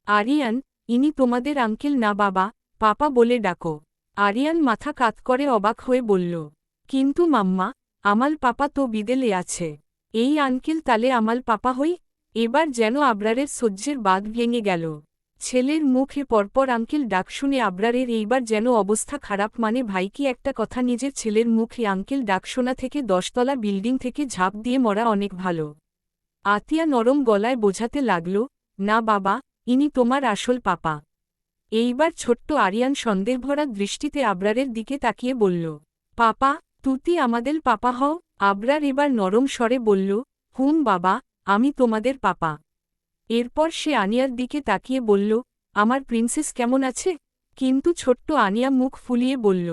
আরিয়ান, ইনি তোমাদের আঙ্কেল না বাবা, পাপা বলে ডাকো। আরিয়ান মাথা কাত করে অবাক হয়ে বলল, কিন্তু মাম্মা, আমাল পাপা তো বিদেলে আছে। এই আঙ্কেল তালে আমাল পাপা হই? এবার যেন আবরারের সহ্যের বাঁধ ভেঙে গেল। ছেলের মুখে পরপর আঙ্কেল ডাক শুনে আবরারের এইবার যেন অবস্থা খারাপ। মানে ভাই কি একটা কথা, নিজের ছেলের মুখে আঙ্কেল ডাক শোনা থেকে 10তলা বিল্ডিং থেকে ঝাঁপ দিয়ে মরা অনেক ভালো। আতিয়া নরম গলায় বোঝাতে লাগল, না বাবা, ইনি তোমার আসল পাপা। এইবার ছোট্ট আরিয়ান সন্দেহভরা দৃষ্টিতে আবরারের দিকে তাকিয়ে বলল, পাপা, তুতি আমাদের পাপা হও? আবরার এবার নরম স্বরে বলল, বাবা, আমি তোমাদের পাপা। এরপর সে আনিয়ার দিকে তাকিয়ে বলল, আমার প্রিন্সেস কেমন আছে? কিন্তু ছোট্ট আনিয়া মুখ ফুলিয়ে বলল,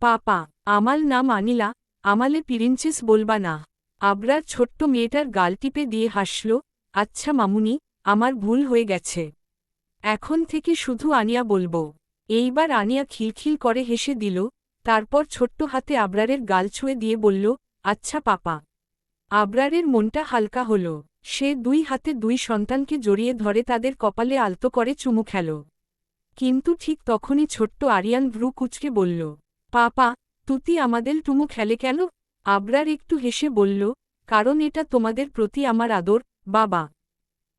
পাপা, আমার নাম আনিলা, আমালে প্রিন্সেস বলবা না। আবরার ছোট্ট মেয়েটার গাল টিপে দিয়ে হাসল, আচ্ছা মামুনি, আমার ভুল হয়ে গেছে। এখন থেকে শুধু আনিয়া বলবো। এইবার আনিয়া খিলখিল করে হেসে দিল, তারপর ছোট্ট হাতে আবরারের গাল ছুঁয়ে দিয়ে বলল, আচ্ছা পাপা। আবরারের মনটা হালকা হল। সে দুই হাতে দুই সন্তানকে জড়িয়ে ধরে তাদের কপালে আলতো করে চুমু খেল। কিন্তু ঠিক তখনই ছোট্ট আরিয়ান ভ্রু কুঁচকে বলল, পাপা, তুতি আমাদের চুমু খেলে কেন? আবরার একটু হেসে বলল, কারণ এটা তোমাদের প্রতি আমার আদর, বাবা।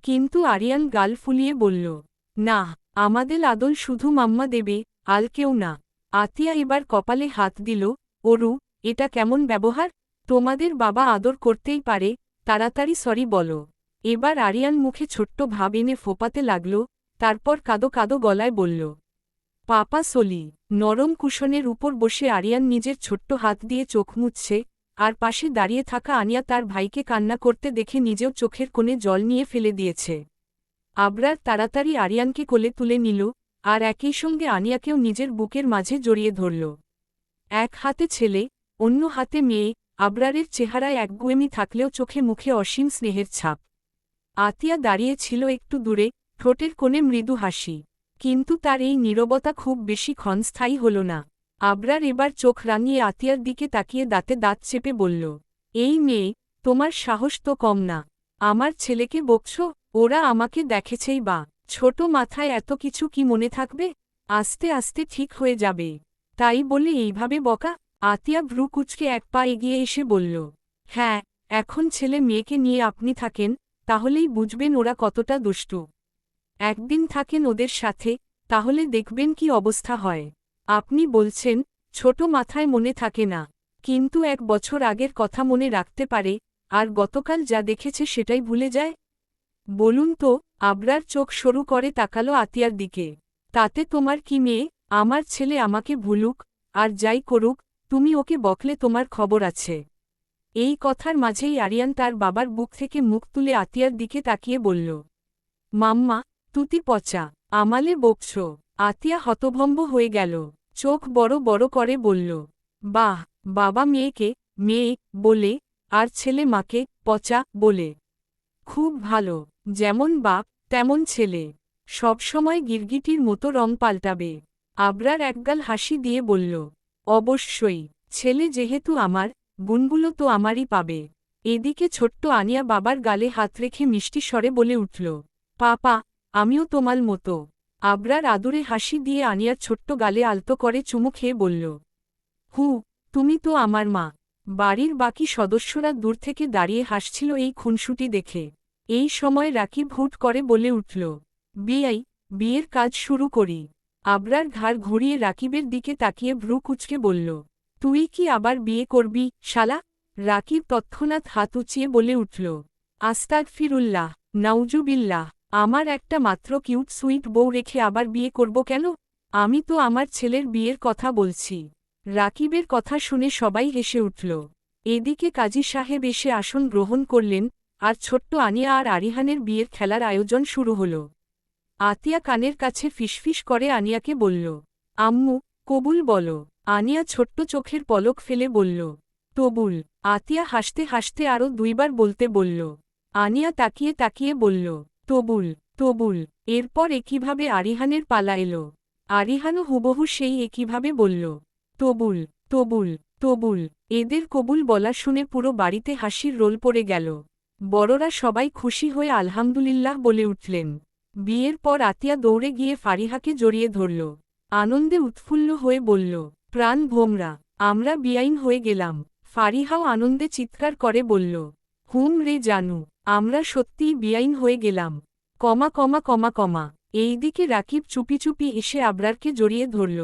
কিন্তু আরিয়ান গাল ফুলিয়ে বলল, না, আমাদের আদর শুধু মাম্মা দেবে, আল কেউ না। আতিয়া এবার কপালে হাত দিল, ওরু, এটা কেমন ব্যবহার? তোমাদের বাবা আদর করতেই পারে, তাড়াতাড়ি সরি বলো। এবার আরিয়ান মুখে ছোট্ট ভাব এনে ফোপাতে লাগল, তারপর কাদো কাদো গলায় বলল, পাপা সলি। নরম কুশনের উপর বসে আরিয়ান নিজের ছোট্ট হাত দিয়ে চোখ মুছছে, আর পাশে দাঁড়িয়ে থাকা আনিয়া তার ভাইকে কান্না করতে দেখে নিজেও চোখের কোণে জল নিয়ে ফেলে দিয়েছে। আবরার তাড়াতাড়ি আরিয়ানকে কোলে তুলে নিল, আর একই সঙ্গে আনিয়াকেও নিজের বুকের মাঝে জড়িয়ে ধরল। এক হাতে ছেলে, অন্য হাতে মেয়ে, আবরারের চেহারায় একগুয়েমি থাকলেও চোখে মুখে অসীম স্নেহের ছাপ। আতিয়া দাঁড়িয়ে ছিল একটু দূরে, ঠোঁটের কোণে মৃদু হাসি। কিন্তু তার এই নীরবতা খুব বেশি ক্ষণস্থায়ী হল না। আবরার এবার চোখ রাঙিয়ে আতিয়ার দিকে তাকিয়ে দাঁতে দাঁত চেপে বলল, এই মেয়ে, তোমার সাহস তো কম না। আমার ছেলেকে বকছ? ওরা আমাকে দেখেছেই বা। ছোট মাথায় এত কিছু কি মনে থাকবে? আস্তে আস্তে ঠিক হয়ে যাবে। তাই বলে এইভাবে বকা? আতিয়া ভ্রু কুঁচকে এক পা এগিয়ে এসে বলল, হ্যাঁ, এখন ছেলে মেয়েকে নিয়ে আপনি থাকেন, তাহলেই বুঝবেন ওরা কতটা দুষ্টু। একদিন থাকেন ওদের সাথে, তাহলে দেখবেন কি অবস্থা হয়। আপনি বলছেন, ছোট মাথায় মনে থাকে না, কিন্তু 1 বছর আগের কথা মনে রাখতে পারে, আর গতকাল যা দেখেছে সেটাই ভুলে যায়? বলুন তো। আবরার চোখ সরু করে তাকালো আতিয়ার দিকে। তাতে তোমার কি মেয়ে? আমার ছেলে আমাকে ভুলুক, আর যাই করুক, তুমি ওকে বকলে তোমার খবর আছে। এই কথার মাঝেই আরিয়ান তার বাবার বুক থেকে মুখ তুলে আতিয়ার দিকে তাকিয়ে বলল, মাম্মা, তুতি পচা, আমালে বকছ। আতিয়া হতভম্ব হয়ে গেল, চোখ বড় বড় করে বলল, বাহ, বাবা মেয়েকে মেয়ে বলে, আর ছেলে মাকে পচা বলে। খুব ভালো, যেমন বাপ তেমন ছেলে, সবসময় গিরগিটির মতো রং পাল্টাবে। আবরার একগাল হাসি দিয়ে বলল, অবশ্যই, ছেলে যেহেতু আমার, গুণগুলো তো আমারই পাবে। এদিকে ছোট্ট আনিয়া বাবার গালে হাত রেখে মিষ্টি স্বরে বলে উঠল, পাপা, আমিও তোমার মতো। আবরার আদুরে হাসি দিয়ে আনিয়ার ছোট্ট গালে আলতো করে চুমু খেয়ে বলল, হু, তুমি তো আমার মা। বাড়ির বাকি সদস্যরা দূর থেকে দাঁড়িয়ে হাসছিল এই খুনসুটি দেখে। এই সময় রাকিব হুট করে বলে উঠল, বিয়াই, বিয়ের কাজ শুরু করি। আবরার ঘাড় ঘুরিয়ে রাকিবের দিকে তাকিয়ে ভ্রু কুঁচকে বলল, তুই কি আবার বিয়ে করবি শালা? রাকিব তৎক্ষণাৎ হাত উঁচিয়ে বলে উঠল, আস্তাগফিরুল্লাহ, নাউজুবিল্লাহ, আমার একটা মাত্র কিউট সুইট বউ রেখে আবার বিয়ে করব কেন? আমি তো আমার ছেলের বিয়ের কথা বলছি। রাকিবের কথা শুনে সবাই হেসে উঠল। এদিকে কাজী সাহেব এসে আসন গ্রহণ করলেন, আর ছোট্ট আনিয়া আর আরিহানের বিয়ের খেলার আয়োজন শুরু হল। আতিয়া কানের কাছে ফিসফিস করে আনিয়াকে বলল, আম্মু, কবুল বলো। আনিয়া ছোট্ট চোখের পলক ফেলে বলল, তবুল। আতিয়া হাসতে হাসতে আরও দুইবার বলতে বলল। আনিয়া তাকিয়ে তাকিয়ে বলল, তবুল, তবুল। এরপর একইভাবে আরিহানের পালা এলো। আরিহানও হুবহু সেই একইভাবে বলল, তবুল, তবুল, তবুল। এদের কবুল বলা শুনে পুরো বাড়িতে হাসির রোল পড়ে গেল। বড়রা সবাই খুশি হয়ে আলহামদুলিল্লাহ বলে উঠলেন। বিয়ের পর আতিয়া দৌড়ে গিয়ে ফারিহাকে জড়িয়ে ধরল। আনন্দে উৎফুল্ল হয়ে বলল, প্রাণ ভোমরা, আমরা বিয়াইন হয়ে গেলাম। ফারিহাও আনন্দে চিৎকার করে বলল, হুম রে জানু, আমরা সত্যিই বিয়াইন হয়ে গেলাম। কমা কমা কমা কমা। এইদিকে রাকিব চুপি চুপি এসে আবরারকে জড়িয়ে ধরল।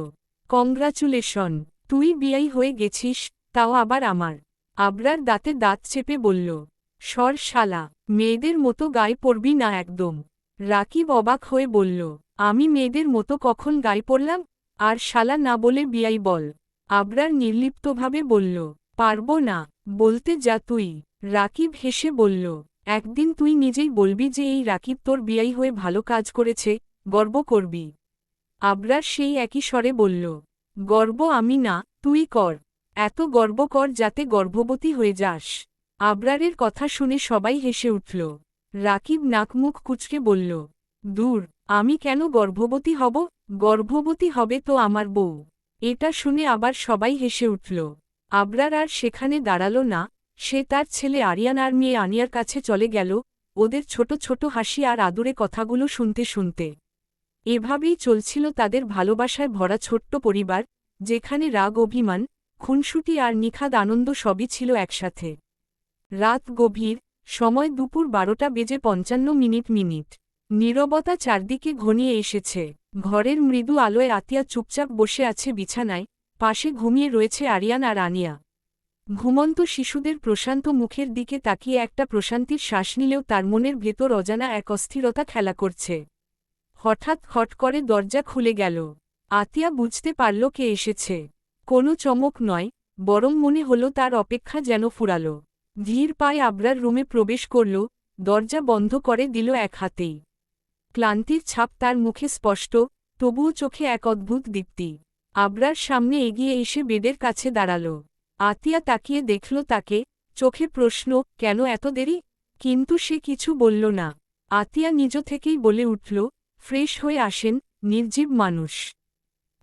কংগ্রাচুলেশন, তুই বিয়াই হয়ে গেছিস, তাও আবার আমার। আবরার দাঁতে দাঁত চেপে বলল, সর শালা, মেয়েদের মতো গায়ে পড়বি না একদম। রাকিব অবাক হয়ে বলল, আমি মেয়েদের মতো কখন গায়ে পড়লাম? আর শালা না বলে বিয়াই বল। আবরার নির্লিপ্তভাবে বলল, পারব না, বলতে যা তুই। রাকিব হেসে বলল, একদিন তুই নিজেই বলবি যে এই রাকিব তোর বিয়াই হয়ে ভালো কাজ করেছে, গর্ব করবি। আবরার সেই একই স্বরে বলল, গর্ব আমি না, তুই কর। এত গর্ব কর যাতে গর্ভবতী হয়ে যাস। আবরারের কথা শুনে সবাই হেসে উঠল। রাকিব নাকমুখ কুঁচকে বলল, দূর, আমি কেন গর্ভবতী হব? গর্ভবতী হবে তো আমার বউ। এটা শুনে আবার সবাই হেসে উঠল। আবরার আর সেখানে দাঁড়াল না, সে তার ছেলে আরিয়ান আর মেয়ে আনিয়ার কাছে চলে গেল, ওদের ছোট ছোট হাসি আর আদুরে কথাগুলো শুনতে শুনতে। এভাবেই চলছিল তাদের ভালোবাসায় ভরা ছোট্ট পরিবার, যেখানে রাগ অভিমান, খুনসুটি আর নিখাদ আনন্দ সবই ছিল একসাথে। রাত গভীর, সময় দুপুর 12:55। নীরবতা চারদিকে ঘনিয়ে এসেছে। ঘরের মৃদু আলোয় আতিয়া চুপচাপ বসে আছে বিছানায়, পাশে ঘুমিয়ে রয়েছে আরিয়ান আর আনিয়া। ঘুমন্ত শিশুদের প্রশান্ত মুখের দিকে তাকিয়ে একটা প্রশান্তির শ্বাস নিলেও তার মনের ভেতর অজানা এক অস্থিরতা খেলা করছে। হঠাৎ খট করে দরজা খুলে গেল। আতিয়া বুঝতে পারল কে এসেছে। কোনো চমক নয়, বরং মনে হল তার অপেক্ষা যেন ফুরালো। ধীর পায়ে আবরার রুমে প্রবেশ করল, দরজা বন্ধ করে দিল এক হাতেই। ক্লান্তির ছাপ তার মুখে স্পষ্ট, তবুও চোখে এক অদ্ভুত দীপ্তি। আবরার সামনে এগিয়ে এসে বেডের কাছে দাঁড়াল। আতিয়া তাকিয়ে দেখল তাকে, চোখে প্রশ্ন, কেন এত দেরি? কিন্তু সে কিছু বলল না। আতিয়া নিজ থেকেই বলে উঠল, ফ্রেশ হয়ে আসেন, নির্জীব মানুষ।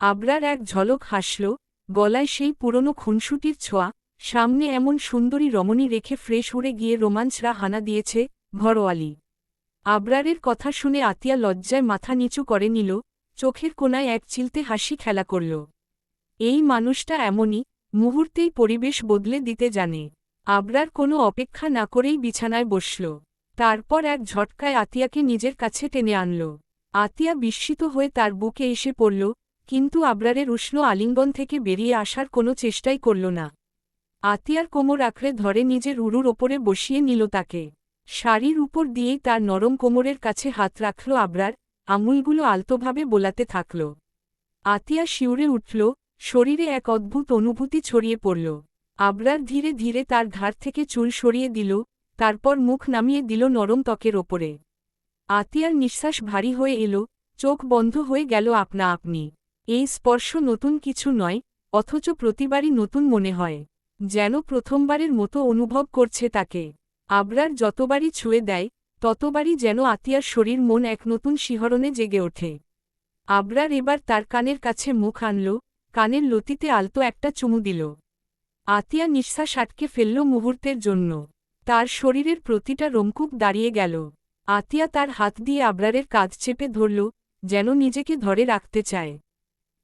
আবরার এক ঝলক হাসল, গলায় সেই পুরনো খুনসুটির ছোঁয়া, সামনে এমন সুন্দরী রমণী রেখে ফ্রেশ উড়ে গিয়ে রোমাঞ্চরা হানা দিয়েছে, ঘরোয়ালি। আবরারের কথা শুনে আতিয়া লজ্জায় মাথা নিচু করে নিল, চোখের কোনায় এক চিলতে হাসি খেলা করল। এই মানুষটা এমনই, মুহূর্তেই পরিবেশ বদলে দিতে জানে। আবরার কোনো অপেক্ষা না করেই বিছানায় বসল। তারপর এক ঝটকায় আতিয়াকে নিজের কাছে টেনে আনল। আতিয়া বিস্মিত হয়ে তার বুকে এসে পড়ল, কিন্তু আবরারের উষ্ণ আলিঙ্গন থেকে বেরিয়ে আসার কোনো চেষ্টাই করল না। আতিয়ার কোমর আঁকড়ে ধরে নিজের উরুর ওপরে বসিয়ে নিল তাকে। শাড়ির উপর দিয়েই তার নরম কোমরের কাছে হাত রাখল আবরার, আঙুলগুলো আলতোভাবে বোলাতে থাকল। আতিয়া শিউরে উঠল, শরীরে এক অদ্ভুত অনুভূতি ছড়িয়ে পড়ল। আবরার ধীরে ধীরে তার ঘাড় থেকে চুল সরিয়ে দিল, তারপর মুখ নামিয়ে দিল নরম ত্বকের ওপরে। আতিয়ার নিঃশ্বাস ভারী হয়ে এলো, চোখ বন্ধ হয়ে গেল আপনা আপনি। এই স্পর্শ নতুন কিছু নয়, অথচ প্রতিবারই নতুন মনে হয়, যেন প্রথমবারের মতো অনুভব করছে তাকে। আবরার যতবারই ছুঁয়ে দেয়, ততবারই যেন আতিয়ার শরীর মন এক নতুন শিহরণে জেগে ওঠে। আবরার এবার তার কানের কাছে মুখ আনল, কানের লতিতে আলতো একটা চুমু দিল। আতিয়া নিঃশ্বাস আটকে ফেলল মুহূর্তের জন্য। তার শরীরের প্রতিটা রোমকূপ দাঁড়িয়ে গেল। আতিয়া তার হাত দিয়ে আবরারের কাঁধ চেপে ধরল, যেন নিজেকে ধরে রাখতে চায়।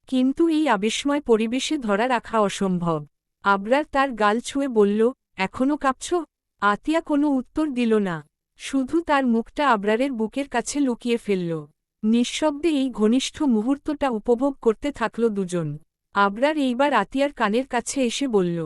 কিন্তু এই আবেশময় পরিবেশে ধরা রাখা অসম্ভব। আবরার তার গাল ছুঁয়ে বলল, এখনো কাঁপছ? আতিয়া কোনো উত্তর দিল না, শুধু তার মুখটা আবরারের বুকের কাছে লুকিয়ে ফেলল। নিঃশব্দে এই ঘনিষ্ঠ মুহূর্তটা উপভোগ করতে থাকল দুজন। আবরার এইবার আতিয়ার কানের কাছে এসে বলল,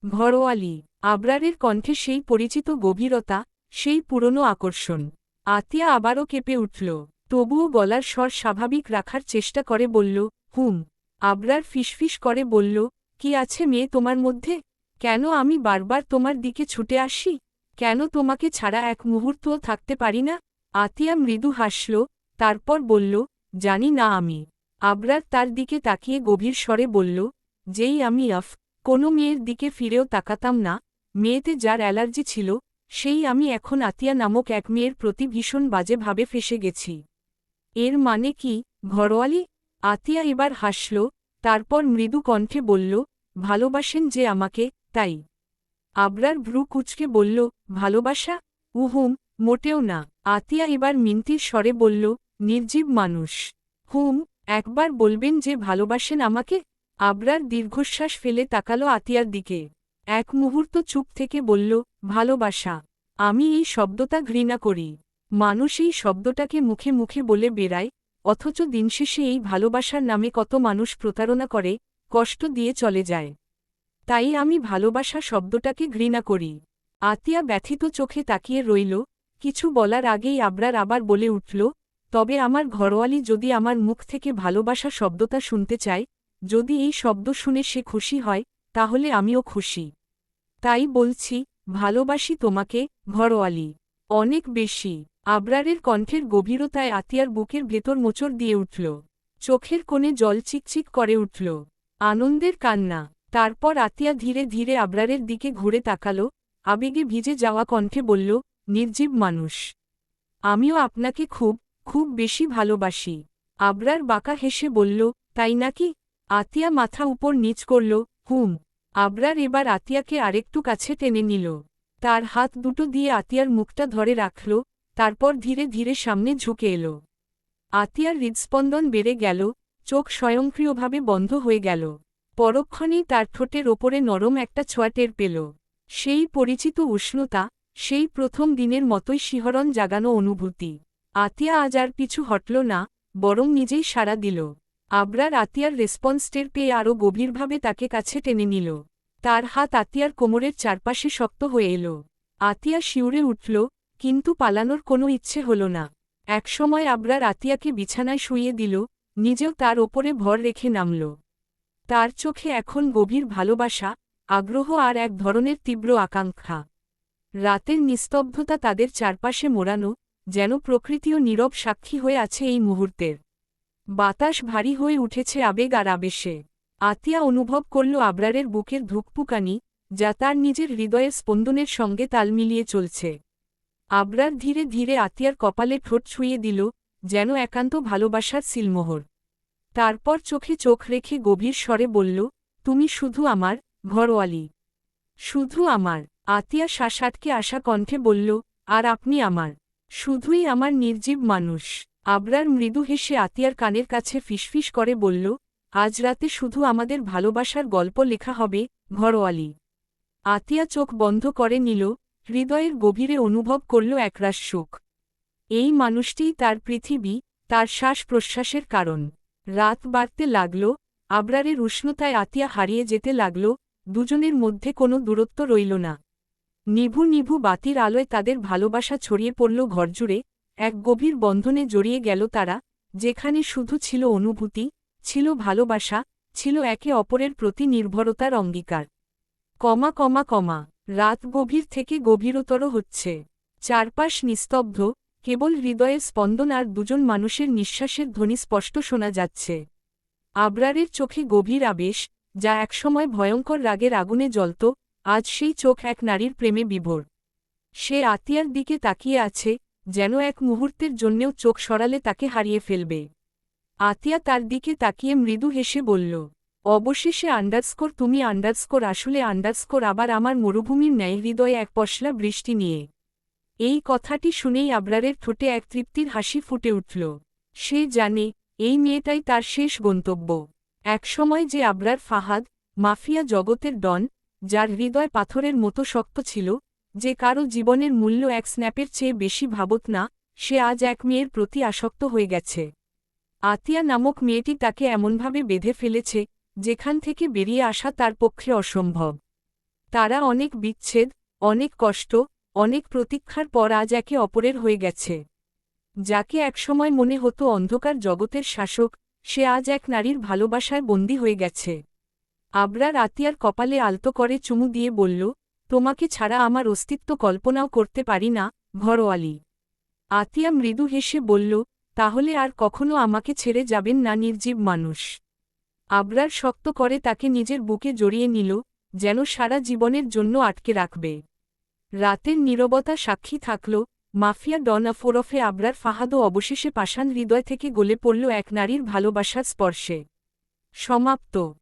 ঘরোয়ালি। আবরারের কণ্ঠে সেই পরিচিত গভীরতা, সেই পুরনো আকর্ষণ। আতিয়া আবারও কেঁপে উঠল, তবুও গলার স্বর স্বাভাবিক রাখার চেষ্টা করে বলল, হুম। আবরার ফিসফিস করে বলল, কি আছে মেয়ে তোমার মধ্যে? কেন আমি বারবার তোমার দিকে ছুটে আসি? কেন তোমাকে ছাড়া এক মুহূর্তও থাকতে পারি না? আতিয়া মৃদু হাসল, তারপর বলল, জানি না আমি। আবরার তার দিকে তাকিয়ে গভীর স্বরে বলল, যেই আমি কোনো মেয়ের দিকে ফিরেও তাকাতাম না, মেয়েতে যার অ্যালার্জি ছিল, সেই আমি এখন আতিয়া নামক এক মেয়ের প্রতি ভীষণ বাজে ভাবে ফেসে গেছি। এর মানে কি, ঘরোয়ালি? আতিয়া এবার হাসল, তারপর মৃদু কণ্ঠে বলল, ভালোবাসেন যে আমাকে, তাই। আবরার ভ্রু কুঁচকে বলল, ভালোবাসা? উহুম, মোটেও না। আতিয়া এবার মিনতির স্বরে বলল, নির্জীব মানুষ। হুম, একবার বলবেন যে ভালোবাসেন আমাকে? আবরার দীর্ঘশ্বাস ফেলে তাকালো আতিয়ার দিকে। এক মুহূর্ত চুপ থেকে বলল, ভালোবাসা। আমি এই শব্দটা ঘৃণা করি। মানুষ এই শব্দটাকে মুখে মুখে বলে বেড়ায়, অথচ দিনশেষে এই ভালোবাসার নামে কত মানুষ প্রতারণা করে, কষ্ট দিয়ে চলে যায়। তাই আমি ভালোবাসা শব্দটাকে ঘৃণা করি। আতিয়া ব্যথিত চোখে তাকিয়ে রইল, কিছু বলার আগেই আবরার আবার বলে উঠল, তবে আমার ঘরোয়ালি যদি আমার মুখ থেকে ভালোবাসা শব্দটা শুনতে চায়, যদি এই শব্দ শুনে সে খুশি হয়, তাহলে আমিও খুশি। তাই বলছি, ভালোবাসি তোমাকে, ঘরোয়ালি। অনেক বেশি। আবরারের কণ্ঠের গভীরতায় আতিয়ার বুকের ভেতর মোচড় দিয়ে উঠল। চোখের কোণে জল চিকচিক করে উঠল। আনন্দের কান্না। তারপর আতিয়া ধীরে ধীরে আবরারের দিকে ঘুরে তাকাল, আবেগে ভিজে যাওয়া কণ্ঠে বলল, নির্জীব মানুষ। আমিও আপনাকে খুব, খুব বেশি ভালোবাসি। আবরার বাঁকা হেসে বলল, তাই নাকি? আতিয়া মাথা উপর নিচ করল, হুম। আবরার এবার আতিয়াকে আরেকটু কাছে টেনে নিল। তার হাত দুটো দিয়ে আতিয়ার মুখটা ধরে রাখল, তারপর ধীরে ধীরে সামনে ঝুঁকে এল। আতিয়ার হৃদস্পন্দন বেড়ে গেল, চোখ স্বয়ংক্রিয়ভাবে বন্ধ হয়ে গেল। পরক্ষণেই তার ঠোঁটের ওপরে নরম একটা ছোঁয়া টের পেল। সেই পরিচিত উষ্ণতা, সেই প্রথম দিনের মতোই শিহরণ জাগানো অনুভূতি। আতিয়া আজ আর পিছু হটল না, বরং নিজেই সাড়া দিল। আবরার আতিয়ার রেসপন্স টের পেয়ে আরও গভীরভাবে তাকে কাছে টেনে নিল। তার হাত আতিয়ার কোমরের চারপাশে শক্ত হয়ে এল। আতিয়া শিউরে উঠল, কিন্তু পালানোর কোনো ইচ্ছে হল না। একসময় আবরার আতিয়াকে বিছানায় শুইয়ে দিল, নিজেও তার ওপরে ভর রেখে নামল। তার চোখে এখন গভীর ভালোবাসা, আগ্রহ আর এক ধরনের তীব্র আকাঙ্ক্ষা। রাতের নিস্তব্ধতা তাদের চারপাশে মোড়ানো, যেন প্রকৃতিও নীরব সাক্ষী হয়ে আছে এই মুহূর্তের। বাতাস ভারী হয়ে উঠেছে আবেগ আর আবেশে। আতিয়া অনুভব করল আবরারের বুকের ধুকপুকানি, যা তার নিজের হৃদয়ের স্পন্দনের সঙ্গে তাল মিলিয়ে চলছে। আবরার ধীরে ধীরে আতিয়ার কপালে ঠোঁট ছুঁয়ে দিল, যেন একান্ত ভালোবাসার সিলমোহর। তারপর চোখে চোখ রেখে গভীর স্বরে বলল, তুমি শুধু আমার, ঘরোয়ালি। শুধু আমার। আতিয়া শ্বাস আটকে আসা কণ্ঠে বলল, আর আপনি আমার। শুধুই আমার নির্জীব মানুষ। আবরার মৃদু হেসে আতিয়ার কানের কাছে ফিসফিস করে বলল, আজ রাতে শুধু আমাদের ভালোবাসার গল্প লেখা হবে, ঘরোয়ালি। আতিয়া চোখ বন্ধ করে নিল, হৃদয়ের গভীরে অনুভব করল একরাশ সুখ। এই মানুষটিই তার পৃথিবী, তার শ্বাস প্রশ্বাসের কারণ। রাত বাড়তে লাগল, আবরারের উষ্ণতায় আতিয়া হারিয়ে যেতে লাগল, দুজনের মধ্যে কোনো দূরত্ব রইল না। নিভু নিভু বাতির আলোয় তাদের ভালোবাসা ছড়িয়ে পড়ল ঘরজুড়ে, এক গভীর বন্ধনে জড়িয়ে গেল তারা, যেখানে শুধু ছিল অনুভূতি, ছিল ভালোবাসা, ছিল একে অপরের প্রতি নির্ভরতার অঙ্গীকার। কমা কমা কমা রাত গভীর থেকে গভীরতর হচ্ছে। চারপাশ নিস্তব্ধ, কেবল হৃদয়ের স্পন্দন আর দুজন মানুষের নিঃশ্বাসের ধ্বনি স্পষ্ট শোনা যাচ্ছে। আবরারের চোখে গভীর আবেশ, যা একসময় ভয়ঙ্কর রাগের আগুনে জ্বলত, আজ সেই চোখ এক নারীর প্রেমে বিভোর। সে আতিয়ার দিকে তাকিয়ে আছে, যেন এক মুহূর্তের জন্যেও চোখ সরালে তাকে হারিয়ে ফেলবে। আতিয়া তার দিকে তাকিয়ে মৃদু হেসে বলল, অবশেষে তুমি আসলে আবার আমার মরুভূমির ন্যায় হৃদয়ে এক পশলা বৃষ্টি নিয়ে। এই কথাটি শুনেই আবরারের ঠোঁটে এক তৃপ্তির হাসি ফুটে উঠল। সে জানে, এই মেয়েটাই তার শেষ গন্তব্য। একসময় যে আবরার ফাহাদ, মাফিয়া জগতের ডন, যার হৃদয় পাথরের মতো শক্ত ছিল, যে কারো জীবনের মূল্য এক স্ন্যাপের চেয়ে বেশি ভাবত না, সে আজ এক মেয়ের প্রতি আসক্ত হয়ে গেছে। আতিয়া নামক মেয়েটি তাকে এমনভাবে বেঁধে ফেলেছে, যেখান থেকে বেরিয়ে আসা তার পক্ষে অসম্ভব। তারা অনেক বিচ্ছেদ, অনেক কষ্ট, অনেক প্রতীক্ষার পর আজ একে অপরের হয়ে গেছে। যাকে একসময় মনে হতো অন্ধকার জগতের শাসক, সে আজ এক নারীর ভালোবাসায় বন্দী হয়ে গেছে। আবরার আতিয়ার কপালে আলতো করে চুমু দিয়ে বলল, তোমাকে ছাড়া আমার অস্তিত্ব কল্পনাও করতে পারি না, ঘরোয়ালি। আতিয়া মৃদু হেসে বলল, তাহলে আর কখনো আমাকে ছেড়ে যাবেন না নির্জীব মানুষ। আবরার শক্ত করে তাকে নিজের বুকে জড়িয়ে নিল, যেন সারা জীবনের জন্য আটকে রাখবে। রাতের নীরবতা সাক্ষী থাকল, মাফিয়া ডন ওরফে আবরার ফাহাদও অবশেষে পাষাণ হৃদয় থেকে গলে পড়ল এক নারীর ভালোবাসার স্পর্শে। সমাপ্ত।